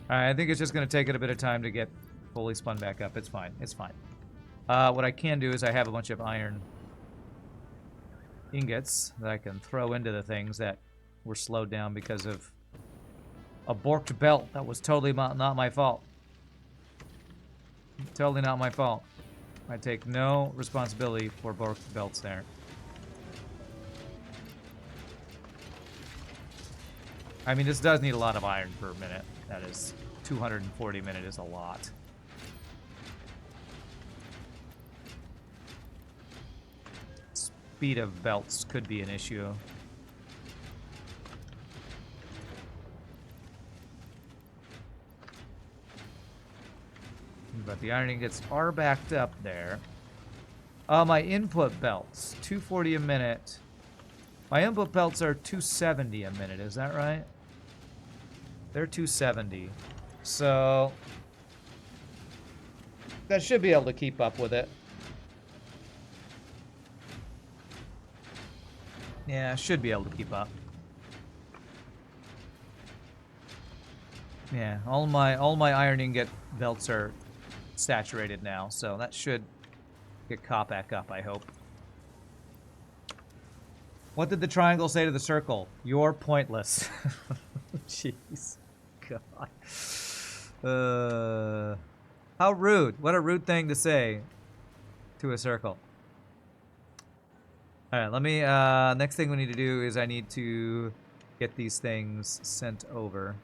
Alright, I think it's just going to take it a bit of time to get fully spun back up. It's fine. It's fine. What I can do is I have a bunch of iron ingots that I can throw into the things that were slowed down because of a borked belt. That was totally not my fault. Totally not my fault. I take no responsibility for borked belts there. I mean, this does need a lot of iron per minute. That is 240 a minute is a lot. Speed of belts could be an issue. But the iron ingots are backed up there. My input belts, 240 a minute. My input belts are 270 a minute, is that right? They're 270. So that should be able to keep up with it. Yeah, should be able to keep up. Yeah, all my iron ingot belts are saturated now, so that should get caught back up, I hope. What did the triangle say to the circle? You're pointless. Jeez. God. How rude. What a rude thing to say to a circle. Alright, let me, next thing we need to do is I need to get these things sent over.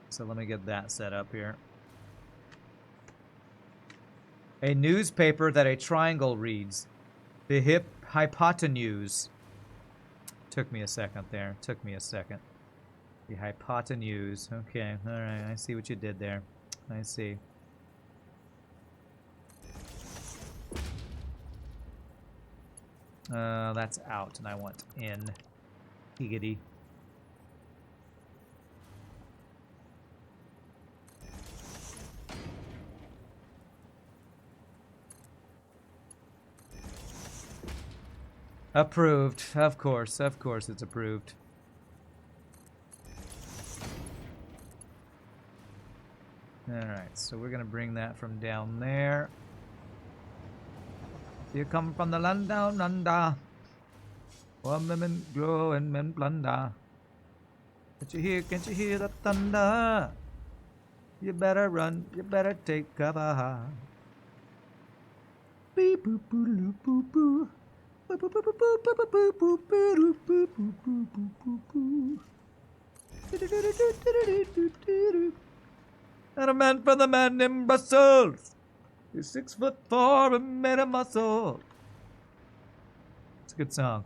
So let me get that set up here. A newspaper that a triangle reads. The hypotenuse. Took me a second there. Took me a second. The hypotenuse. Okay, alright, I see what you did there. I see. That's out, and I want in. Giggity. Approved. Of course it's approved. Alright, so we're gonna bring that from down there. You come from the land down under. Women grow and men plunder. Can't you hear the thunder? You better run, you better take cover. Beep boop boop boop boop. And a man from the man in Brussels. He's 6'4" and made of muscle. It's a good song.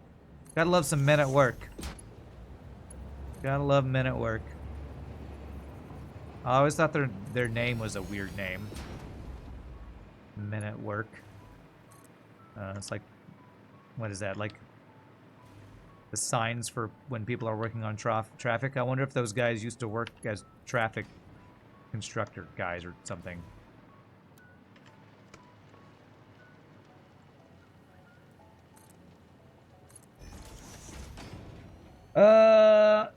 Gotta love some Men at Work. Gotta love Men at Work. I always thought their name was a weird name. Men at Work. It's like, what is that? Like the signs for when people are working on traffic. I wonder if those guys used to work as traffic constructor guys or something.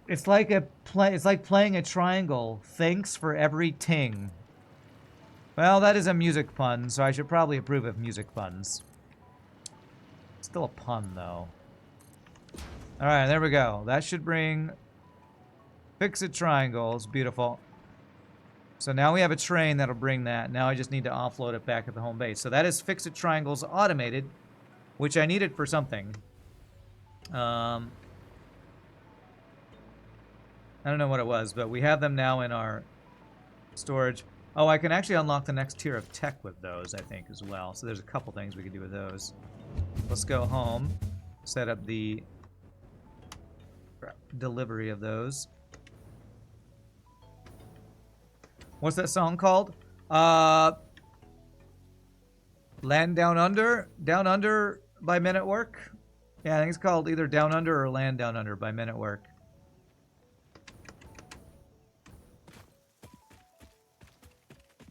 It's like it's like playing a triangle. Thanks for every ting. Well, that is a music pun, so I should probably approve of music puns. Still a pun, though. Alright, there we go. That should bring fix-it triangles. Beautiful. So now we have a train that'll bring that. Now I just need to offload it back at the home base. So that is fix-it triangles automated, which I needed for something. I don't know what it was, but we have them now in our storage. Oh, I can actually unlock the next tier of tech with those, I think, as well. So there's a couple things we can do with those. Let's go home, set up the delivery of those. What's that song called? Land Down Under? Down Under by Men at Work? Yeah, I think it's called either Down Under or Land Down Under by Men at Work.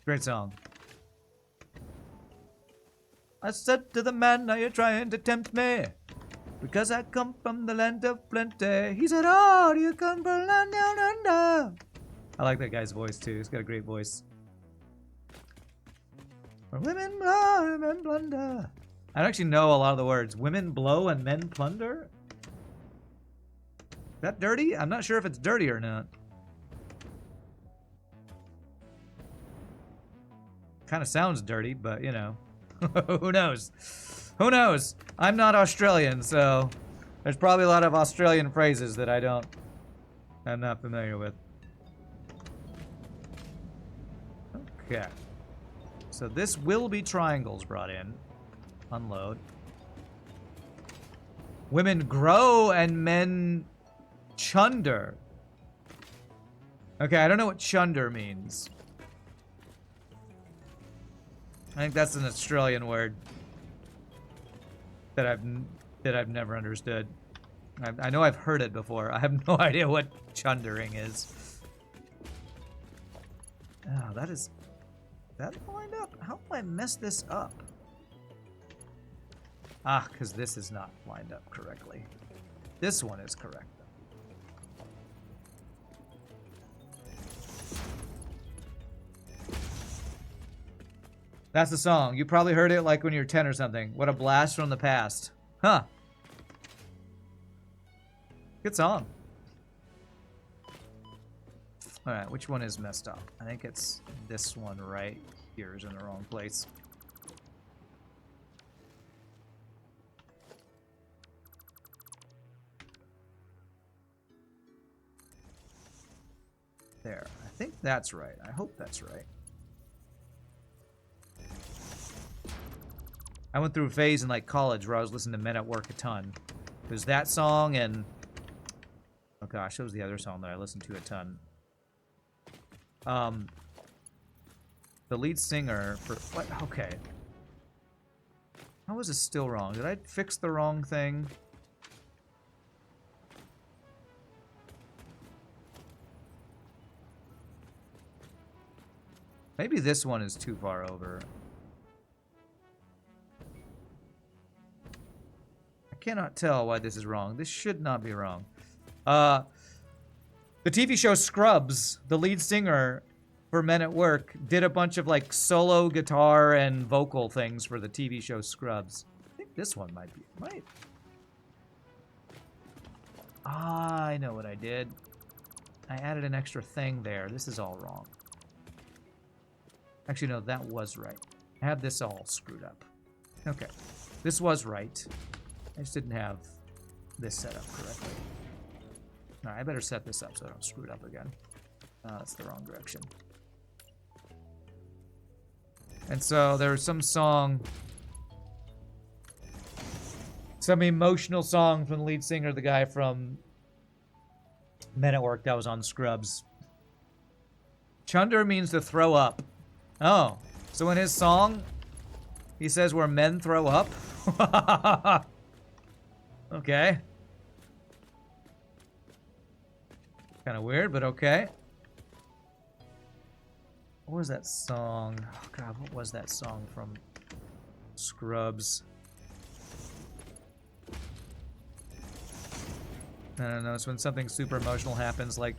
Great song. I said to the man, now you're trying to tempt me, because I come from the land of plenty. He said, oh, do you come from land down under? I like that guy's voice, too. He's got a great voice. For women, men blunder. I don't actually know a lot of the words. Women blow and men plunder? Is that dirty? I'm not sure if it's dirty or not. Kind of sounds dirty, but you know. Who knows? Who knows? I'm not Australian, so there's probably a lot of Australian phrases that I'm not familiar with. Okay. So this will be triangles brought in. Unload. Women grow and men chunder. Okay, I don't know what chunder means. I think that's an Australian word that I've never understood. I know I've heard it before. I have no idea what chundering is. Oh, that lined up? How do I mess this up? Ah, because this is not lined up correctly. This one is correct. That's the song. You probably heard it like when you were 10 or something. What a blast from the past. Huh. Good song. Alright, which one is messed up? I think it's this one right here is in the wrong place. There. I think that's right. I hope that's right. I went through a phase in like college where I was listening to Men at Work a ton. There's that song and oh gosh, that was the other song that I listened to a ton. The lead singer for what? Okay. How is this still wrong? Did I fix the wrong thing? Maybe this one is too far over. I cannot tell why this is wrong. This should not be wrong. The TV show Scrubs, the lead singer for Men at Work, did a bunch of like solo guitar and vocal things for the TV show Scrubs. I think this one might be. Ah, I know what I did. I added an extra thing there. This is all wrong. Actually, no, that was right. I have this all screwed up. Okay. This was right. I just didn't have this set up correctly. Alright, I better set this up so I don't screw it up again. That's the wrong direction. And so there was some song, some emotional song from the lead singer, the guy from Men at Work that was on Scrubs. Chunder means to throw up. Oh, so in his song, he says where men throw up? Okay. Kind of weird, but okay. What was that song? Oh god, what was that song from Scrubs? I don't know, it's when something super emotional happens, like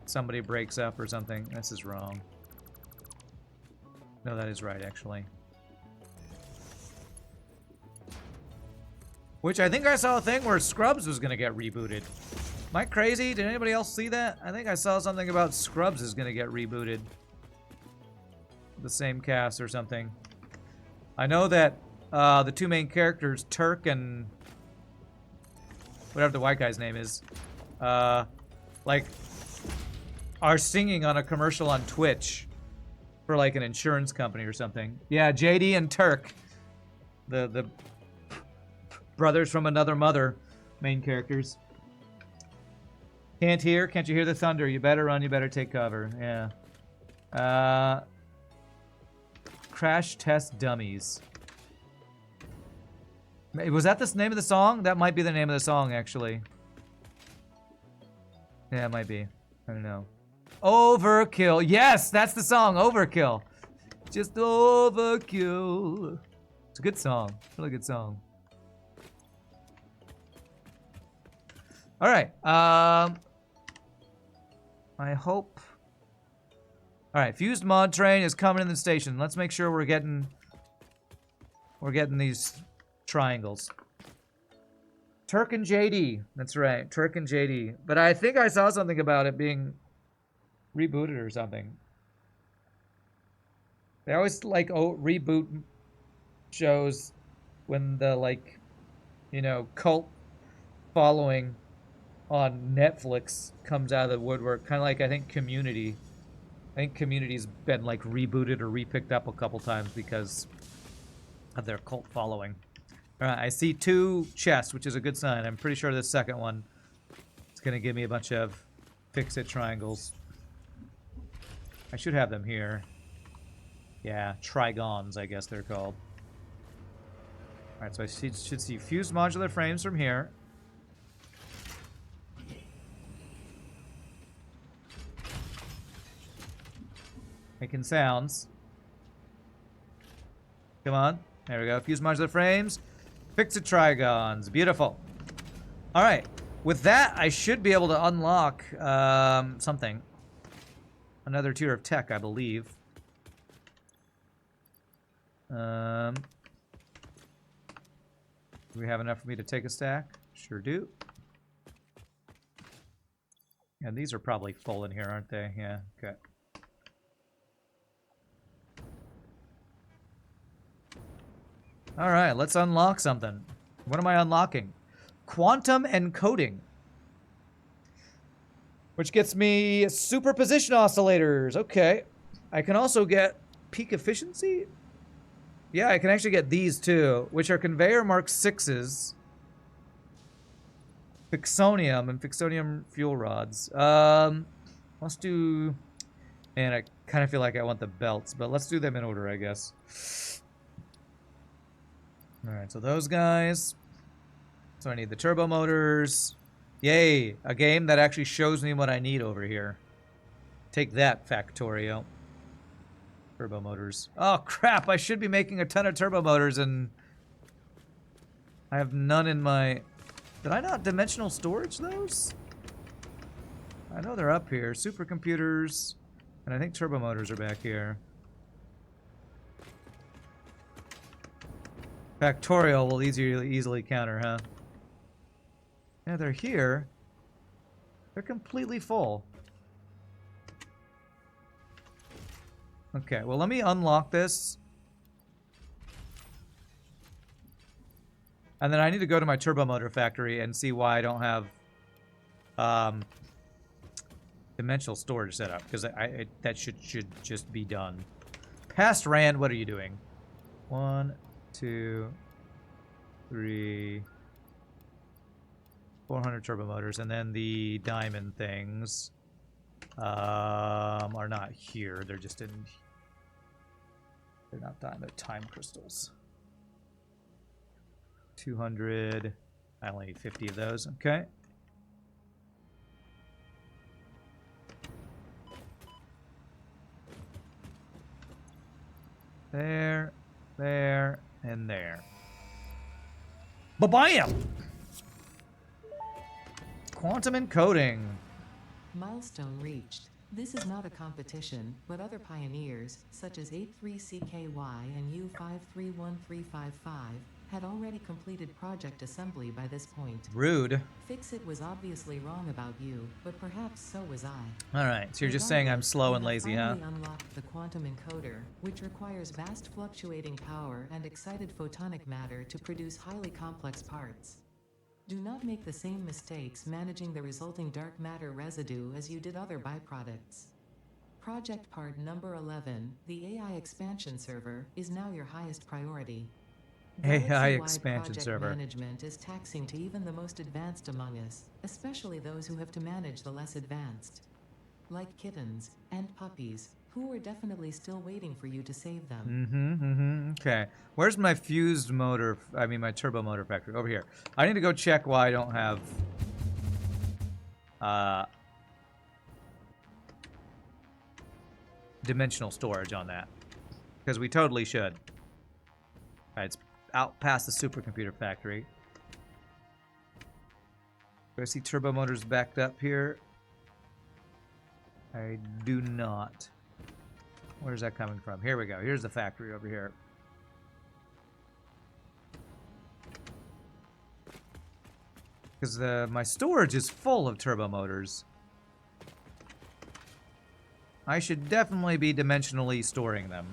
somebody breaks up or something. This is wrong. No, that is right, actually. Which I think I saw a thing where Scrubs was gonna get rebooted. Am I crazy? Did anybody else see that? I think I saw something about Scrubs is gonna get rebooted. The same cast or something. I know that the two main characters, Turk and whatever the white guy's name is, like, are singing on a commercial on Twitch for like an insurance company or something. Yeah, JD and Turk, the brothers from another mother, main characters. Can't hear? Can't you hear the thunder? You better run, you better take cover. Yeah. Crash Test Dummies. Was that the name of the song? That might be the name of the song, actually. Yeah, it might be. I don't know. Overkill. Yes, that's the song. Overkill. Just overkill. It's a good song. Really good song. All right. I hope. All right. Fused mod train is coming in the station. Let's make sure we're getting these triangles. Turk and JD. That's right. Turk and JD. But I think I saw something about it being rebooted or something. They always like reboot shows when the like, you know, cult following on Netflix comes out of the woodwork. Kind of like I think Community. I think Community's been like rebooted or repicked up a couple times because of their cult following. All right, I see 2 chests, which is a good sign. I'm pretty sure the second one is going to give me a bunch of fix-it triangles. I should have them here. Yeah, trigons, I guess they're called. All right, so I should see fused modular frames from here. Making sounds. Come on. There we go. Fused modular frames. Fix-it trigons. Beautiful. All right. With that, I should be able to unlock something. Another tier of tech, I believe. Do we have enough for me to take a stack? Sure do. And these are probably full in here, aren't they? Yeah, okay. All right, let's unlock something. What am I unlocking? Quantum encoding. Which gets me superposition oscillators. Okay. I can also get peak efficiency? Yeah, I can actually get these too, which are conveyor mark 6s. Fixonium and fixonium fuel rods. Let's do... Man, I kind of feel like I want the belts, but let's do them in order, I guess. Alright, so those guys. So I need the turbo motors. Yay! A game that actually shows me what I need over here. Take that, Factorio. Turbo motors. Oh, crap! I should be making a ton of turbo motors, and I have none in my... Did I not dimensional storage those? I know they're up here. Supercomputers. And I think turbo motors are back here. Factorial will easily counter, huh? Yeah, they're here. They're completely full. Okay, well, let me unlock this. And then I need to go to my turbo motor factory and see why I don't have dimensional storage set up, because that should just be done. Past Rand, what are you doing? 1, 2, 3, 400 turbo motors, and then the diamond things are not here. They're just in. They're not diamond. They're time crystals. 200. I only need 50 of those. Okay. There, there, and there. Ba-bam! Quantum encoding. Milestone reached. This is not a competition, but other pioneers, such as 83CKY and U531355, had already completed project assembly by this point. Rude. Fix-It was obviously wrong about you, but perhaps so was I. Alright, so you're just saying I'm slow and lazy, huh? We unlocked the quantum encoder, which requires vast fluctuating power and excited photonic matter to produce highly complex parts. Do not make the same mistakes managing the resulting dark matter residue as you did other byproducts. Project part number 11, the AI expansion server, is now your highest priority. AI expansion server. Management is taxing to even the most advanced among us, especially those who have to manage the less advanced. Like kittens and puppies, who are definitely still waiting for you to save them. Okay. Where's my fused motor? I mean, my turbo motor factory. Over here. I need to go check why I don't have... dimensional storage on that. Because we totally should. Alright, it's out past the supercomputer factory. Do I see turbo motors backed up here? I do not. Where's that coming from? Here we go. Here's the factory over here. Because my storage is full of turbo motors. I should definitely be dimensionally storing them.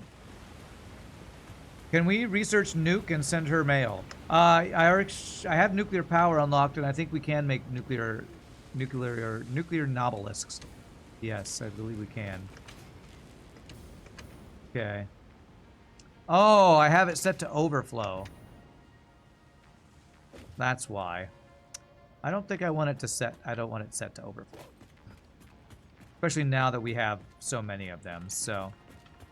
Can we research nuke and send her mail? I have nuclear power unlocked, and I think we can make nuclear nobelisks. Yes, I believe we can. Okay. Oh, I have it set to overflow. That's why. I don't think I want it to set. I don't want it set to overflow. Especially now that we have so many of them. So,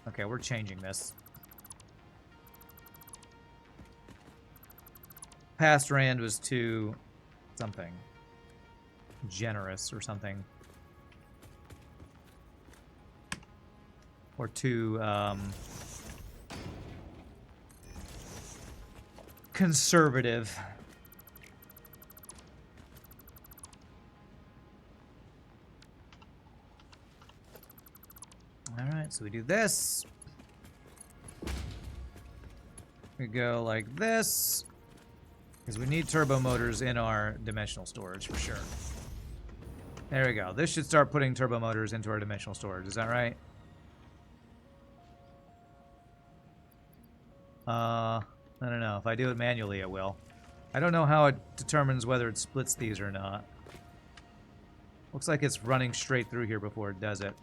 okay, we're changing this. Past Rand was too something generous or something, or too conservative. All right, so we do this. We go like this. Because we need turbo motors in our dimensional storage for sure. There we go. This should start putting turbo motors into our dimensional storage. Is that right? I don't know. If I do it manually, it will. I don't know how it determines whether it splits these or not. Looks like it's running straight through here before it does it.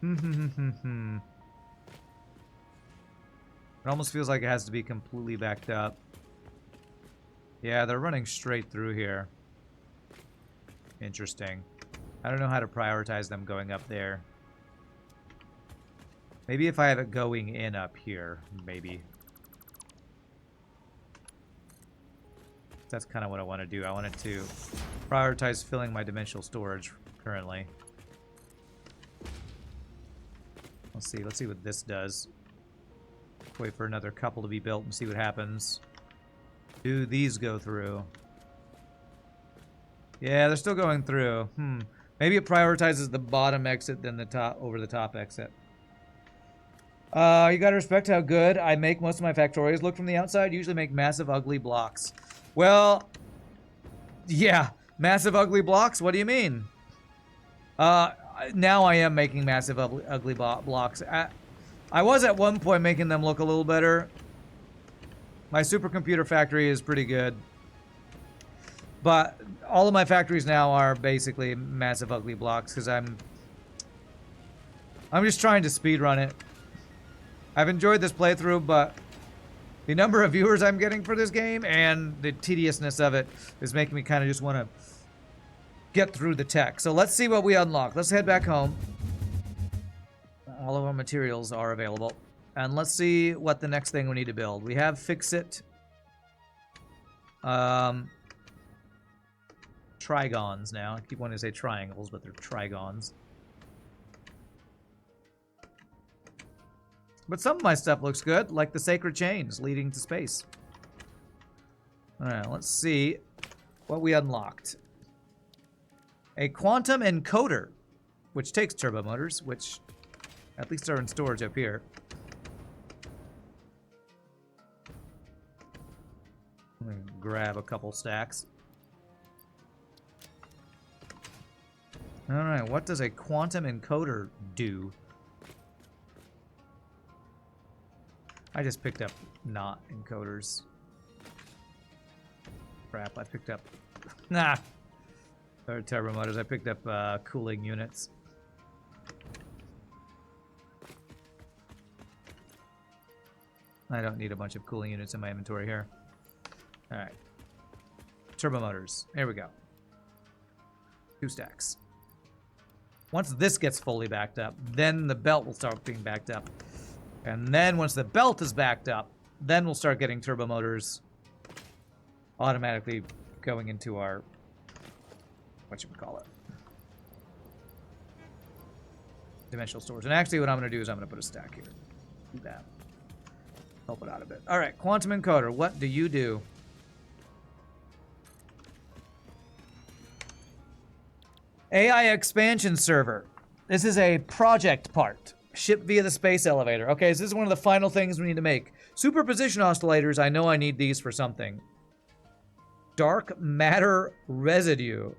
It almost feels like it has to be completely backed up. Yeah, they're running straight through here. Interesting. I don't know how to prioritize them going up there. Maybe if I have it going in up here, maybe. That's kind of what I want to do. I want it to prioritize filling my dimensional storage currently. Let's see what this does. Wait for another couple to be built and see what happens. Do these go through? Yeah, they're still going through. Maybe it prioritizes the bottom exit than the top over the top exit. You gotta respect how good I make most of my factorials look from the outside. Usually make massive ugly blocks. Well, yeah, massive ugly blocks. What do you mean? Now I am making massive ugly blocks. I was at one point making them look a little better. My supercomputer factory is pretty good. But all of my factories now are basically massive ugly blocks because I'm just trying to speedrun it. I've enjoyed this playthrough, but the number of viewers I'm getting for this game and the tediousness of it is making me kind of just want to get through the tech. So let's see what we unlock. Let's head back home. All of our materials are available. And let's see what the next thing we need to build. We have Fix-It. Trigons now. I keep wanting to say triangles, but they're trigons. But some of my stuff looks good, like the sacred chains leading to space. Alright, let's see what we unlocked. A quantum encoder, which takes turbo motors, which at least are in storage up here. I'm gonna grab a couple stacks. Alright, what does a quantum encoder do? I just picked up not encoders. Crap, I picked up... Nah! Or turbo motors. I picked up cooling units. I don't need a bunch of cooling units in my inventory here. Alright. Turbo motors. Here we go. 2 stacks. Once this gets fully backed up, then the belt will start being backed up. And then once the belt is backed up, then we'll start getting turbo motors automatically going into our, whatchamacallit, dimensional storage. And actually what I'm going to do is I'm going to put a stack here. Do that. Help it out a bit. All right, quantum encoder, what do you do? AI expansion server. This is a project part. Shipped via the space elevator. Okay, so this is one of the final things we need to make. Superposition oscillators, I know I need these for something. dark matter residue.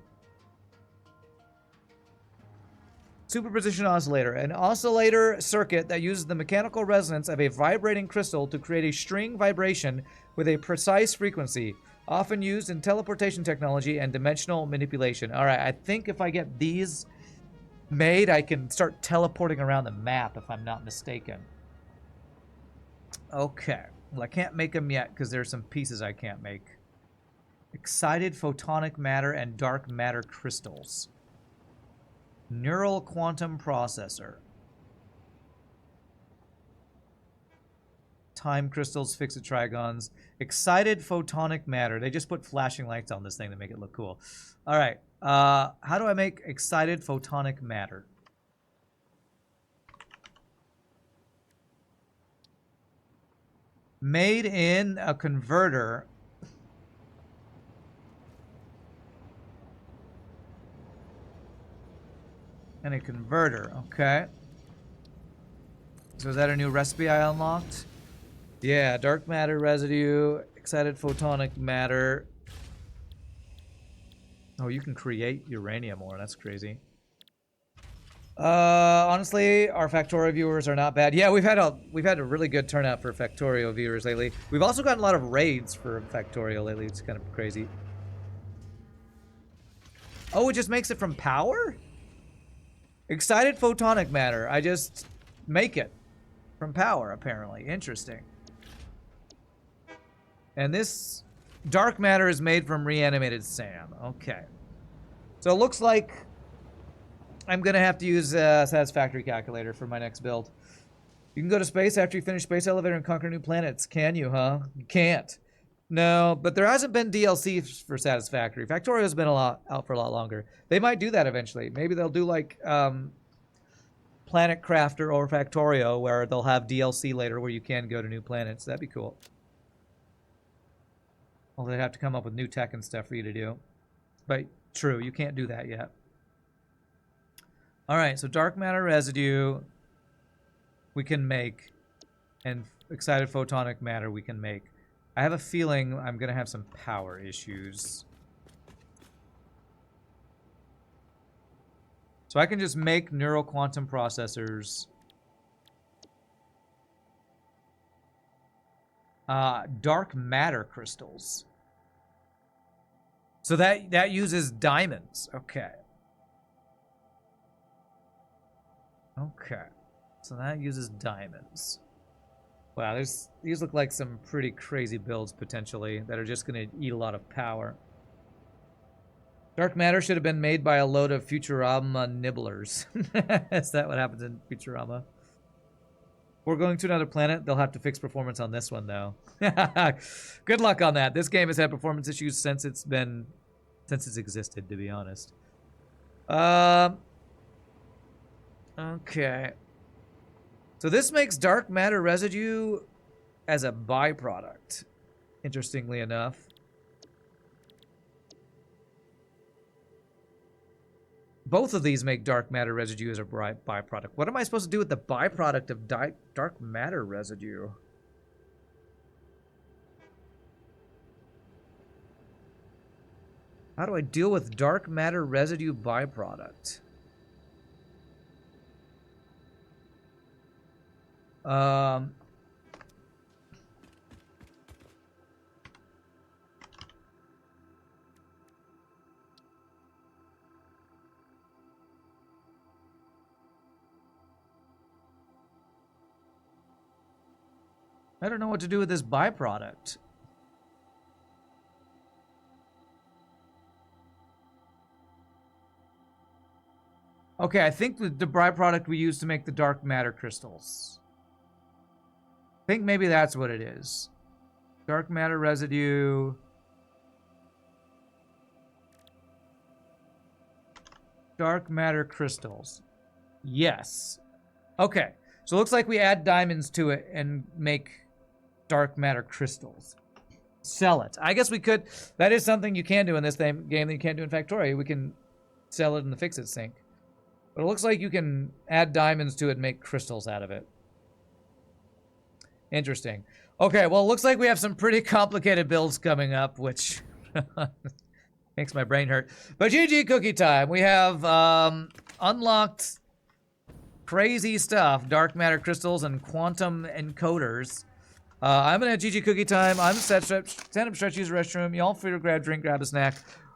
Superposition oscillator. An oscillator circuit that uses the mechanical resonance of a vibrating crystal to create a string vibration with a precise frequency. Often used in teleportation technology and dimensional manipulation. Alright, I think if I get these made, I can start teleporting around the map, if I'm not mistaken. Okay. Well, I can't make them yet because there's some pieces I can't make. Excited photonic matter and dark matter crystals. Neural quantum processor. Time crystals, fixed trigons. Excited photonic matter. They just put flashing lights on this thing to make it look cool. All right. How do I make excited photonic matter? Made in a converter. And a converter, okay. So is that a new recipe I unlocked? Yeah, dark matter residue, excited photonic matter. Oh, you can create uranium ore, that's crazy. Honestly, our Factorio viewers are not bad. Yeah, we've had a really good turnout for Factorio viewers lately. We've also gotten a lot of raids for Factorio lately. It's kind of crazy. Oh, it just makes it from power? Excited photonic matter. I just make it from power, apparently. Interesting. And this dark matter is made from reanimated SAM. Okay. So it looks like I'm going to have to use a Satisfactory calculator for my next build. You can go to space after you finish Space Elevator and conquer new planets. Can you, huh? You can't. No, but there hasn't been DLC for Satisfactory. Factorio's been out for a lot longer. They might do that eventually. Maybe they'll do like Planet Crafter or Factorio, where they'll have DLC later where you can go to new planets. That'd be cool. Well, they'd have to come up with new tech and stuff for you to do. But true, you can't do that yet. All right, so dark matter residue we can make, and excited photonic matter we can make. I have a feeling I'm going to have some power issues. So I can just make neural quantum processors. Dark matter crystals. So that uses diamonds. Okay. Okay. So that uses diamonds. Wow, these look like some pretty crazy builds, potentially, that are just going to eat a lot of power. Dark matter should have been made by a load of Futurama nibblers. Is that what happens in Futurama? We're going to another planet. They'll have to fix performance on this one, though. Good luck on that. This game has had performance issues since it's existed, to be honest. Okay. So this makes dark matter residue as a byproduct, interestingly enough. Both of these make dark matter residue as a byproduct. What am I supposed to do with the byproduct of dark matter residue? How do I deal with dark matter residue byproduct? I don't know what to do with this byproduct. Okay, I think the byproduct we use to make the dark matter crystals. I think maybe that's what it is. Dark matter residue. Dark matter crystals. Yes. Okay, so it looks like we add diamonds to it and make dark matter crystals. Sell it. I guess we could. That is something you can do in this game that you can't do in Factorio. We can sell it in the fix-it sink. But it looks like you can add diamonds to it and make crystals out of it. Interesting. Okay, well, it looks like we have some pretty complicated builds coming up, which Makes my brain hurt. But GG cookie time. We have unlocked crazy stuff. Dark matter crystals and quantum encoders. I'm gonna GG cookie time. I'm stand up, stretch, use the restroom. Y'all free to grab drink, grab a snack.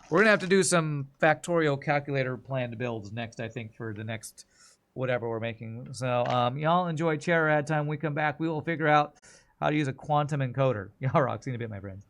We're gonna have to do some factorial calculator planned builds next, I think, for the next whatever we're making. So y'all enjoy chair ad time. When we come back, we will figure out how to use a quantum encoder. Y'all rock. See you in a bit, my friends.